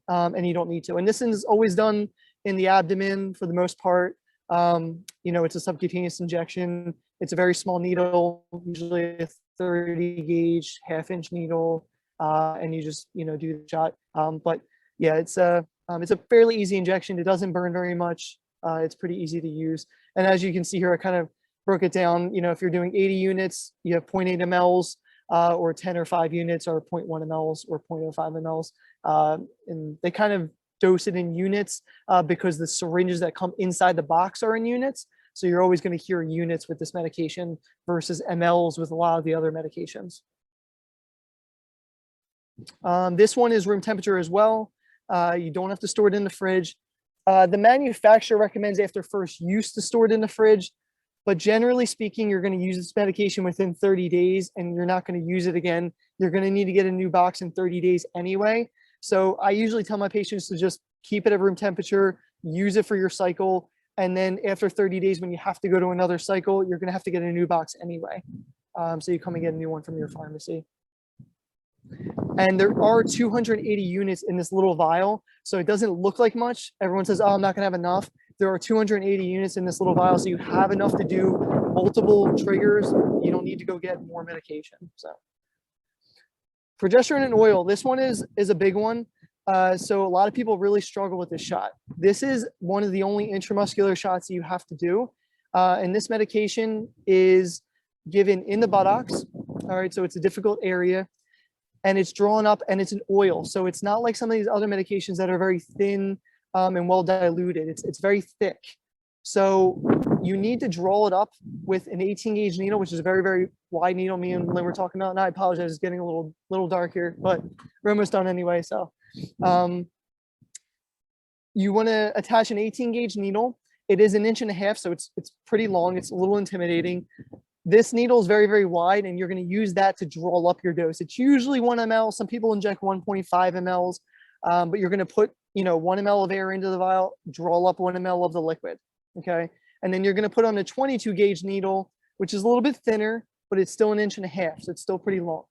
And you don't need to. And this is always done in the abdomen for the most part. You know, it's a subcutaneous injection. It's a very small needle, usually a 30 gauge, 1/2-inch needle, and you just, you know, do the shot. But yeah, it's a fairly easy injection. It doesn't burn very much. It's pretty easy to use. And as you can see here, I kind of broke it down. You know, if you're doing 80 units, you have 0.8 mLs, or 10 or 5 units are 0.1 mLs or 0.05 mLs. And they kind of dose it in units because the syringes that come inside the box are in units. So you're always going to hear units with this medication versus mLs with a lot of the other medications. This one is room temperature as well. You don't have to store it in the fridge. The manufacturer recommends after first use to store it in the fridge, but generally speaking, you're going to use this medication within 30 days and you're not going to use it again. You're going to need to get a new box in 30 days anyway. So I usually tell my patients to just keep it at room temperature, use it for your cycle. And then after 30 days, when you have to go to another cycle, you're going to have to get a new box anyway. So you come and get a new one from your pharmacy. And there are 280 units in this little vial. So it doesn't look like much. Everyone says, oh, I'm not going to have enough. There are 280 units in this little vial. So you have enough to do multiple triggers. You don't need to go get more medication. So progesterone and oil. This one is a big one. So a lot of people really struggle with this shot. This is one of the only intramuscular shots you have to do. And this medication is given in the buttocks. All right, so it's a difficult area. And it's drawn up and it's an oil. So it's not like some of these other medications that are very thin and well diluted. It's very thick. So you need to draw it up with an 18 gauge needle, which is a very, very wide needle. Me and Lynn were talking about, and I apologize, it's getting a little dark here, but we're almost done anyway. So you want to attach an 18 gauge needle. It is 1.5 inches, so it's pretty long. It's a little intimidating. This needle is very, very wide, and you're going to use that to draw up your dose. It's usually 1 ml. Some people inject 1.5 mLs, but you're going to put, 1 ml of air into the vial, draw up 1 ml of the liquid. Okay. And then you're going to put on a 22 gauge needle, which is a little bit thinner, but it's still 1.5 inches. So it's still pretty long.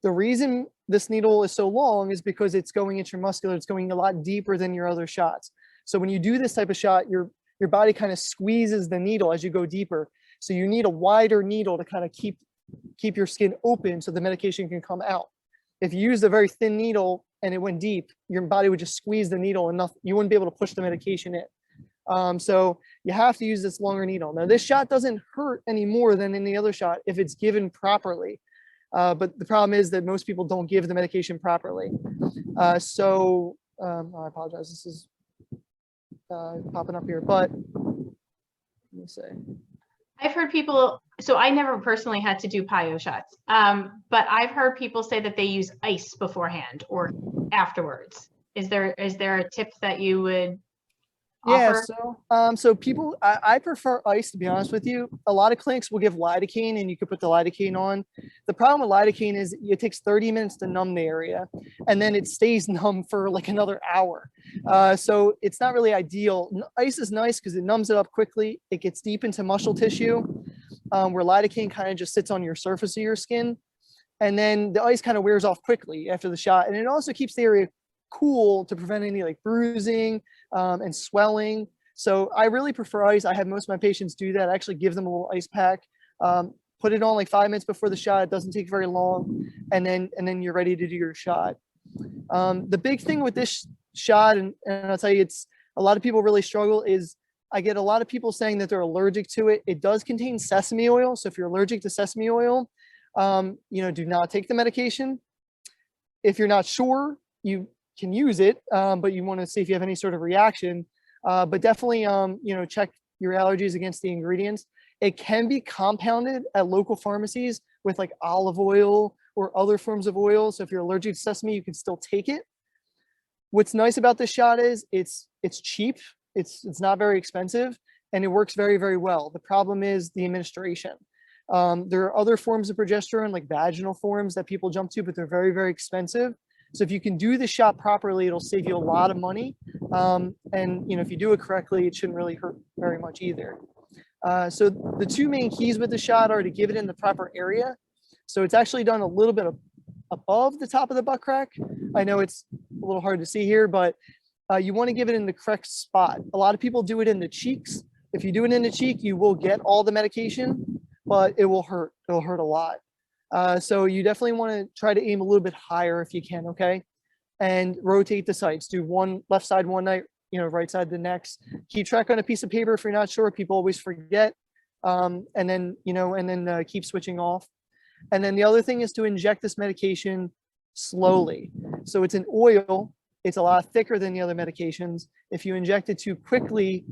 The reason this needle is so long is because it's going intramuscular. It's going a lot deeper than your other shots. So when you do this type of shot, your body kind of squeezes the needle as you go deeper. So you need a wider needle to kind of keep keep your skin open so the medication can come out. If you used a very thin needle and it went deep, your body would just squeeze the needle and nothing, you wouldn't be able to push the medication in. So you have to use this longer needle. Now, this shot doesn't hurt any more than any other shot if it's given properly. But the problem is that most people don't give the medication properly. I apologize. This is popping up here, but let me see. I've heard people, so I never personally had to do PIO shots, but I've heard people say that they use ice beforehand or afterwards. Is there a tip that you would offer? Yeah, so people, I prefer ice, to be honest with you. A lot of clinics will give lidocaine and you could put the lidocaine on. The problem with lidocaine is it takes 30 minutes to numb the area and then it stays numb for like another hour. So it's not really ideal. Ice is nice because it numbs it up quickly. It gets deep into muscle tissue, where lidocaine kind of just sits on your surface of your skin. And then the ice kind of wears off quickly after the shot. And it also keeps the area cool to prevent any like bruising and swelling. So I really prefer ice. I have most of my patients do that. I actually give them a little ice pack, put it on like 5 minutes before the shot. It doesn't take very long. And then you're ready to do your shot. The big thing with this shot, and I'll tell you, it's a lot of people really struggle, is I get a lot of people saying that they're allergic to it. It does contain sesame oil. So if you're allergic to sesame oil, do not take the medication. If you're not sure, you can use it, but you want to see if you have any sort of reaction. But definitely, check your allergies against the ingredients. It can be compounded at local pharmacies with like olive oil or other forms of oil. So if you're allergic to sesame, you can still take it. What's nice about this shot is it's cheap. It's not very expensive and it works very, very well. The problem is the administration. There are other forms of progesterone, like vaginal forms, that people jump to, but they're very, very expensive. So if you can do the shot properly, it'll save you a lot of money. And if you do it correctly, it shouldn't really hurt very much either. So the two main keys with the shot are to give it in the proper area. So it's actually done a little bit above the top of the butt crack. I know it's a little hard to see here, but you want to give it in the correct spot. A lot of people do it in the cheeks. If you do it in the cheek, you will get all the medication, but it will hurt. It'll hurt a lot. So you definitely want to try to aim a little bit higher if you can, okay? And rotate the sides. Do one left side one night, right side the next. Keep track on a piece of paper if you're not sure. People always forget. And then keep switching off. And then the other thing is to inject this medication slowly. So it's an oil. It's a lot thicker than the other medications. If you inject it too quickly,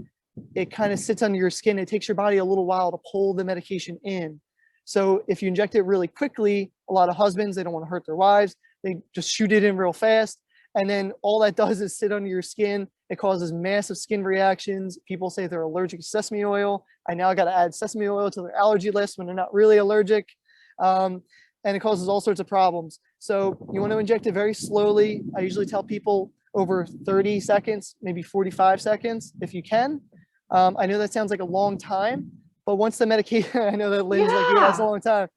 it kind of sits under your skin. It takes your body a little while to pull the medication in. So if you inject it really quickly, a lot of husbands, they don't want to hurt their wives. They just shoot it in real fast. And then all that does is sit under your skin. It causes massive skin reactions. People say they're allergic to sesame oil. I now got to add sesame oil to their allergy list when they're not really allergic. And it causes all sorts of problems. So you want to inject it very slowly. I usually tell people over 30 seconds, maybe 45 seconds, if you can. I know that sounds like a long time, but once the medication, I know that Lynn's like, yeah, that's a long time.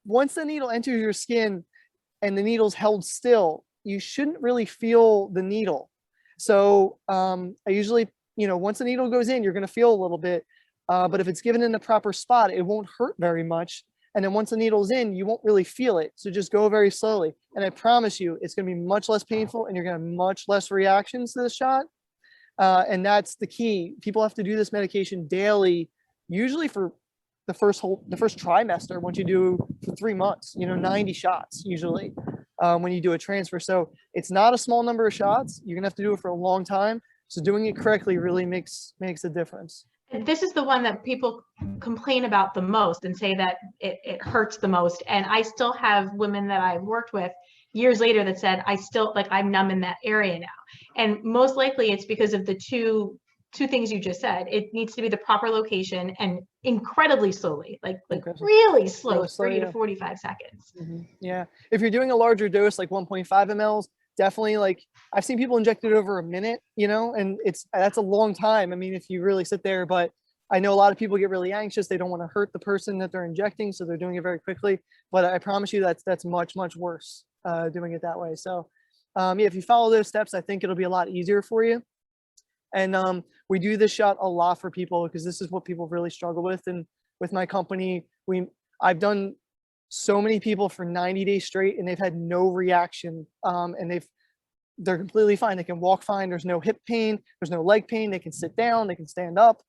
Once the needle enters your skin and the needle's held still, you shouldn't really feel the needle. So I usually, once the needle goes in, you're going to feel a little bit, but if it's given in the proper spot, it won't hurt very much. And then once the needle's in, you won't really feel it. So just go very slowly. And I promise you, it's going to be much less painful and you're going to have much less reactions to the shot. And that's the key. People have to do this medication daily, usually for the first trimester. Once you do for 3 months, 90 shots usually when you do a transfer. So it's not a small number of shots. You're gonna have to do it for a long time. So doing it correctly really makes a difference. This is the one that people complain about the most and say that it hurts the most. And I still have women that I've worked with years later that said, I'm numb in that area now. And most likely it's because of the two things you just said. It needs to be the proper location and incredibly slowly, like really slow, 30 to 45 seconds. Mm-hmm. Yeah. If you're doing a larger dose, like 1.5 mLs, definitely, like I've seen people inject it over a minute, and that's a long time. I mean, if you really sit there, but I know a lot of people get really anxious. They don't want to hurt the person that they're injecting. So they're doing it very quickly, but I promise you that's much, much worse doing it that way. So if you follow those steps, I think it'll be a lot easier for you. And we do this shot a lot for people because this is what people really struggle with. And with my company, I've done so many people for 90 days straight and they've had no reaction, and they're completely fine. They can walk fine. There's no hip pain. There's no leg pain. They can sit down. They can stand up.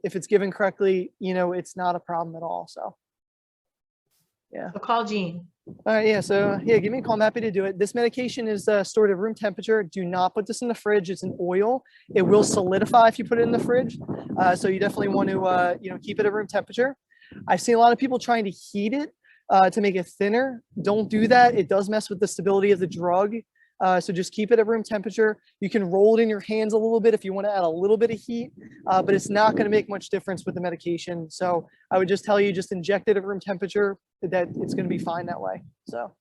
If it's given correctly, it's not a problem at all. So, yeah. So call Jean. All right. Yeah. So, yeah, give me a call. I'm happy to do it. This medication is stored at room temperature. Do not put this in the fridge. It's an oil. It will solidify if you put it in the fridge. So you definitely want to, keep it at room temperature. I've seen a lot of people trying to heat it to make it thinner. Don't do that. It does mess with the stability of the drug. So just keep it at room temperature. You can roll it in your hands a little bit if you want to add a little bit of heat, but it's not going to make much difference with the medication. So I would just tell you, just inject it at room temperature, that it's going to be fine that way. So,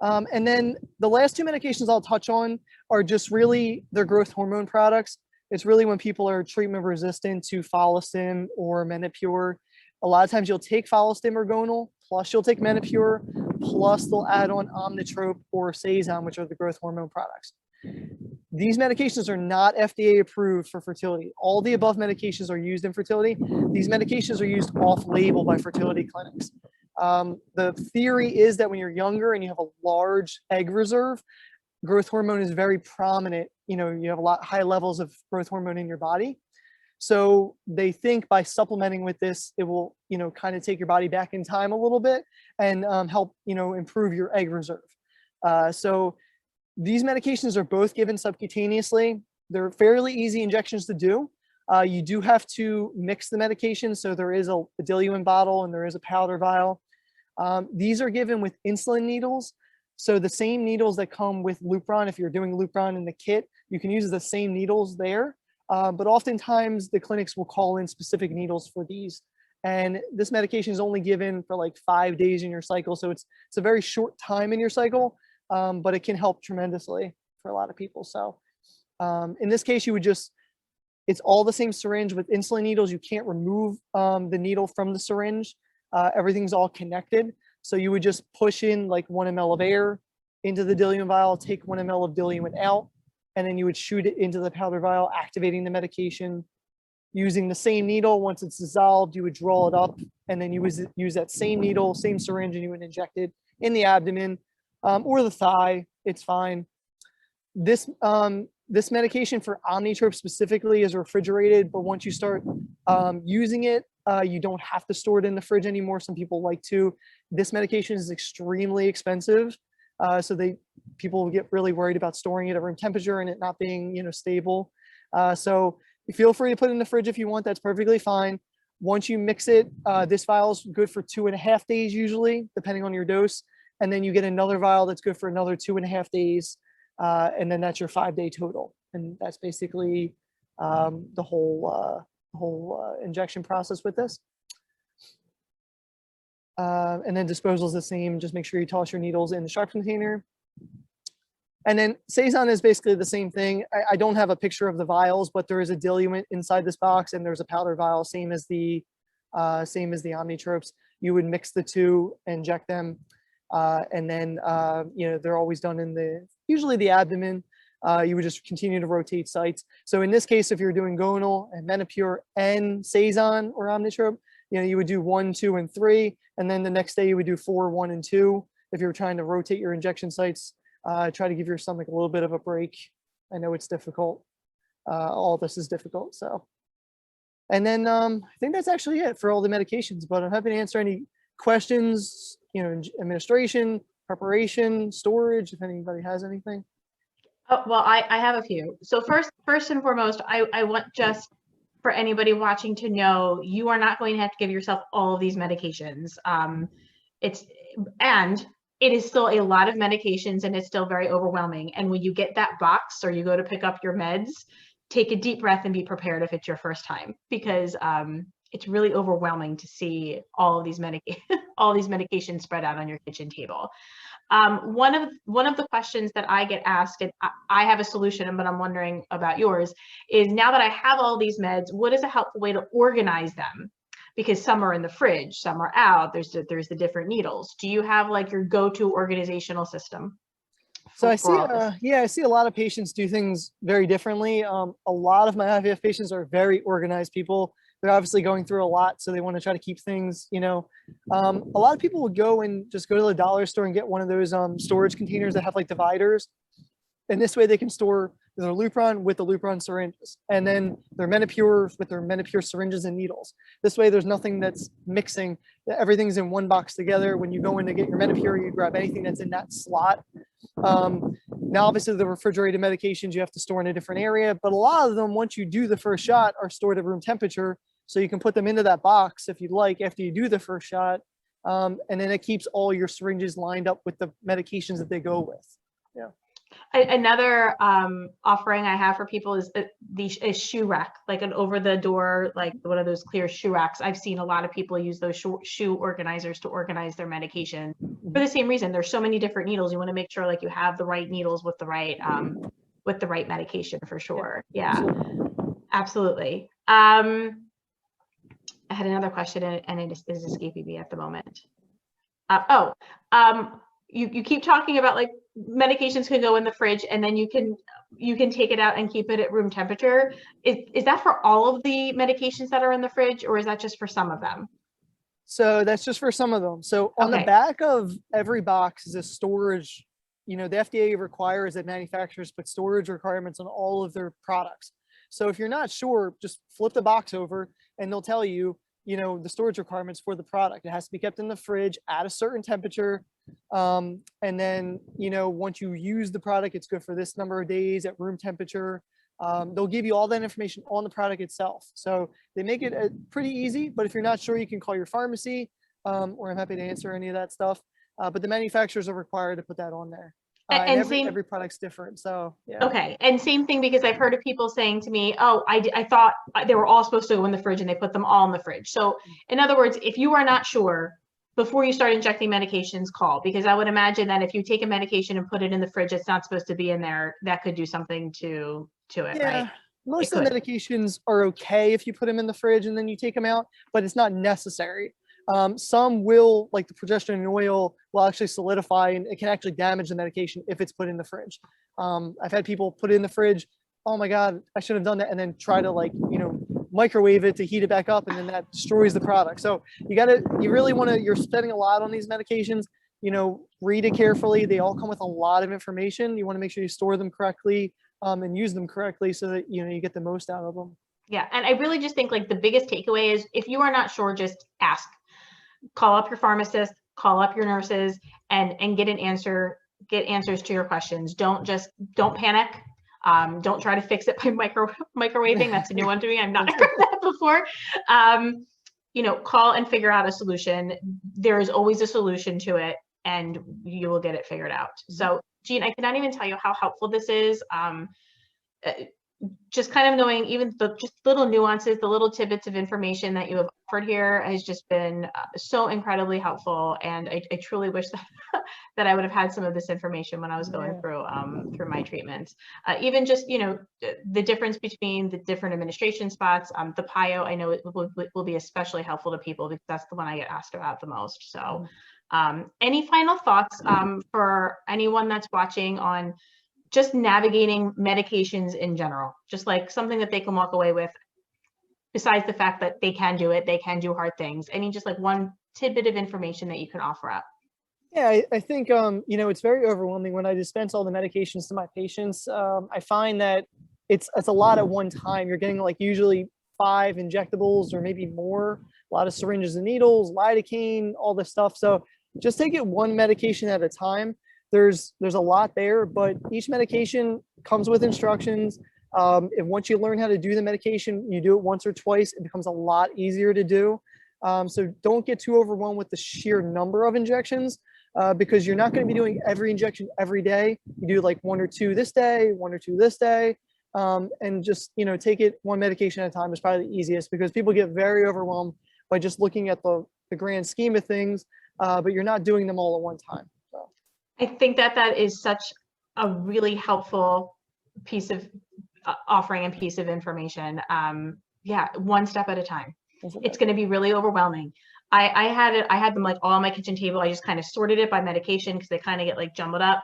and then the last two medications I'll touch on are just really their growth hormone products. It's really when people are treatment resistant to Follistim or Menopur. A lot of times you'll take Follistim or Gonal, plus you'll take Menopur, plus they'll add on Omnitrope or Sazon, which are the growth hormone products. These medications are not FDA approved for fertility. All the above medications are used in fertility. These medications are used off-label by fertility clinics. The theory is that when you're younger and you have a large egg reserve, growth hormone is very prominent. You have a lot high levels of growth hormone in your body. So they think by supplementing with this, it will, kind of take your body back in time a little bit and help, improve your egg reserve. So these medications are both given subcutaneously. They're fairly easy injections to do. You do have to mix the medication. So there is a diluent bottle and there is a powder vial. These are given with insulin needles. So the same needles that come with Lupron, if you're doing Lupron in the kit, you can use the same needles there. But oftentimes the clinics will call in specific needles for these. And this medication is only given for like 5 days in your cycle. So it's a very short time in your cycle, but it can help tremendously for a lot of people. So in this case, it's all the same syringe with insulin needles. You can't remove the needle from the syringe. Everything's all connected. So you would just push in like 1 ml of air into the diluent vial, take 1 ml of diluent out, and then you would shoot it into the powder vial, activating the medication. Using the same needle, once it's dissolved, you would draw it up, and then you would use that same needle, same syringe, and you would inject it in the abdomen or the thigh. It's fine. This medication for Omnitrope specifically is refrigerated, but once you start using it, you don't have to store it in the fridge anymore. Some people like to. This medication is extremely expensive. So people get really worried about storing it at room temperature and it not being, stable. So you feel free to put it in the fridge if you want. That's perfectly fine. Once you mix it, this vial is good for 2.5 days usually, depending on your dose. And then you get another vial that's good for another 2.5 days. And then that's your 5-day total. And that's basically the whole injection process with this. And then disposal is the same. Just make sure you toss your needles in the sharp container. And then Sazon is basically the same thing. I don't have a picture of the vials, but there is a diluent inside this box, and there's a powder vial, same as the Omnitropes. You would mix the two, inject them, and then they're always done in usually the abdomen. You would just continue to rotate sites. So in this case, if you're doing Gonal and Menopur and Sazon or Omnitrope, you would do 1, 2, and 3, and then the next day you would do 4, 1, and 2. If you're trying to rotate your injection sites, try to give your stomach a little bit of a break. I know it's difficult. All this is difficult. So, and then I think that's actually it for all the medications. But I'm happy to answer any questions. Administration, preparation, storage. If anybody has anything. Oh, well, I have a few. So first and foremost, I want just for anybody watching to know you are not going to have to give yourself all of these medications. It is still a lot of medications and it's still very overwhelming. And when you get that box or you go to pick up your meds, take a deep breath and be prepared if it's your first time, because it's really overwhelming to see all of these medications spread out on your kitchen table. One of the questions that I get asked, and I have a solution, but I'm wondering about yours, is now that I have all these meds, what is a helpful way to organize them? Because some are in the fridge, some are out. There's the different needles. Do you have like your go-to organizational system? So I see a lot of patients do things very differently. A lot of my IVF patients are very organized people. they're obviously going through a lot, so they want to try to keep things, a lot of people will go and just go to the dollar store and get one of those storage containers that have like dividers. And this way they can store their Lupron with the Lupron syringes, and then their Menopur with their Menopur syringes and needles. This way there's nothing that's mixing. Everything's in one box together. When you go in to get your Menopur, you grab anything that's in that slot. Now, obviously, the refrigerated medications you have to store in a different area, but a lot of them, once you do the first shot, are stored at room temperature. So you can put them into that box if you'd like after you do the first shot. And then it keeps all your syringes lined up with the medications that they go with. Yeah. Another offering I have for people is a shoe rack, like an over the door, like one of those clear shoe racks. I've seen a lot of people use those shoe organizers to organize their medication for the same reason. There's so many different needles. You want to make sure like you have the right needles with the right medication for sure. Yeah, absolutely. I had another question and it is escaping me at the moment. You keep talking about like medications can go in the fridge and then you can take it out and keep it at room temperature. Is that for all of the medications that are in the fridge, or is that just for some of them? So that's just for some of them. So on the back of every box is a storage, the FDA requires that manufacturers put storage requirements on all of their products. So if you're not sure, just flip the box over and they'll tell you, the storage requirements for the product. It has to be kept in the fridge at a certain temperature. And then, once you use the product, it's good for this number of days at room temperature. They'll give you all that information on the product itself. So they make it pretty easy, but if you're not sure, you can call your pharmacy, or I'm happy to answer any of that stuff. But the manufacturers are required to put that on there. And every product's different. So, yeah. Okay. And same thing, because I've heard of people saying to me, oh, I thought they were all supposed to go in the fridge and they put them all in the fridge. So in other words, if you are not sure, before you start injecting medications, call, because I would imagine that if you take a medication and put it in the fridge, it's not supposed to be in there. That could do something to it, yeah, right? Most of the medications are okay if you put them in the fridge and then you take them out, but it's not necessary. Some will, like the progesterone oil, will actually solidify and it can actually damage the medication if it's put in the fridge. I've had people put it in the fridge. Oh my God, I should have done that. And then try to microwave it to heat it back up, and then that destroys the product. So you're spending a lot on these medications, read it carefully. They all come with a lot of information. You want to make sure you store them correctly, and use them correctly so that, you get the most out of them. Yeah. And I really just think like the biggest takeaway is if you are not sure, just ask. Call up your pharmacist, call up your nurses, and get answers to your questions. Don't panic. Don't try to fix it by microwaving. That's a new one to me. I've not heard that before. Call and figure out a solution. There is always a solution to it, and you will get it figured out. So, Jean, I cannot even tell you how helpful this is. Just kind of knowing even just little nuances, the little tidbits of information that you have offered here has just been so incredibly helpful. And I truly wish that I would have had some of this information when I was going through my treatments. Even just, the difference between the different administration spots, the PIO, I know it will be especially helpful to people because that's the one I get asked about the most. So any final thoughts for anyone that's watching on just navigating medications in general, just like something that they can walk away with, besides the fact that they can do it, they can do hard things. Just like one tidbit of information that you can offer up. Yeah, I think, it's very overwhelming when I dispense all the medications to my patients. I find that it's a lot at one time. You're getting like usually 5 injectables or maybe more, a lot of syringes and needles, lidocaine, all this stuff. So just take it one medication at a time. There's a lot there, but each medication comes with instructions. And once you learn how to do the medication, you do it once or twice, it becomes a lot easier to do. So don't get too overwhelmed with the sheer number of injections, because you're not going to be doing every injection every day. You do like 1 or 2 this day, 1 or 2 this day, and just, take it one medication at a time is probably the easiest, because people get very overwhelmed by just looking at the grand scheme of things, but you're not doing them all at one time. I think that is such a really helpful piece of offering and piece of information. One step at a time. It's going to be really overwhelming. I had them like all on my kitchen table. I just kind of sorted it by medication because they kind of get like jumbled up.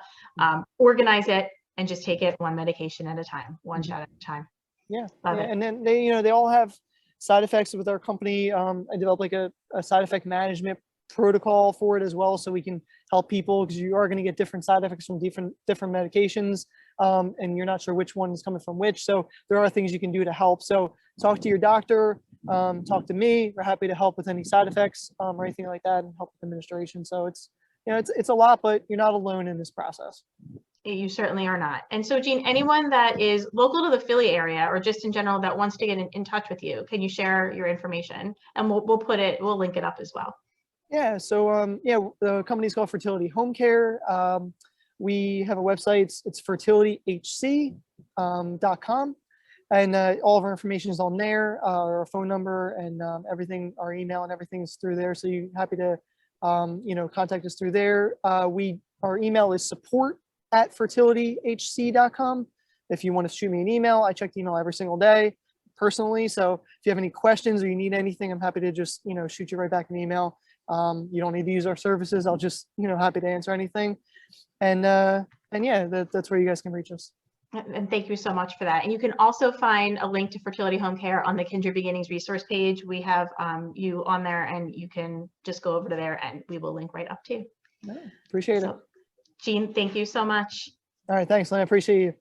Organize it and just take it one medication at a time, one shot at a time. Yeah. And then they all have side effects with our company. I developed like a side effect management protocol for it as well, so we can help people, because you are going to get different side effects from different medications, and you're not sure which one is coming from which. So there are things you can do to help. So talk to your doctor, talk to me. We're happy to help with any side effects or anything like that, and help with administration. So it's, you know, it's a lot, but you're not alone in this process. You certainly are not. And so, Jean, anyone that is local to the Philly area or just in general that wants to get in touch with you, can you share your information? And we'll link it up as well. Yeah. So yeah, the company's called Fertility Home Care. We have a website. It's fertilityhc.com. And all of our information is on there, our phone number and everything, our email and everything is through there. So you're happy to, you know, contact us through there. Our email is support@fertilityhc.com. If you want to shoot me an email, I check the email every single day personally. So if you have any questions or you need anything, I'm happy to just, you know, shoot you right back an email. You don't need to use our services. I'll just, you know, happy to answer anything. And yeah, that's where you guys can reach us. And thank you so much for that. And you can also find a link to Fertility Home Care on the Kindred Beginnings resource page. We have you on there, and you can just go over to there and we will link right up to you. Appreciate it. Jean, thank you so much. All right. Thanks, Lynn. I appreciate you.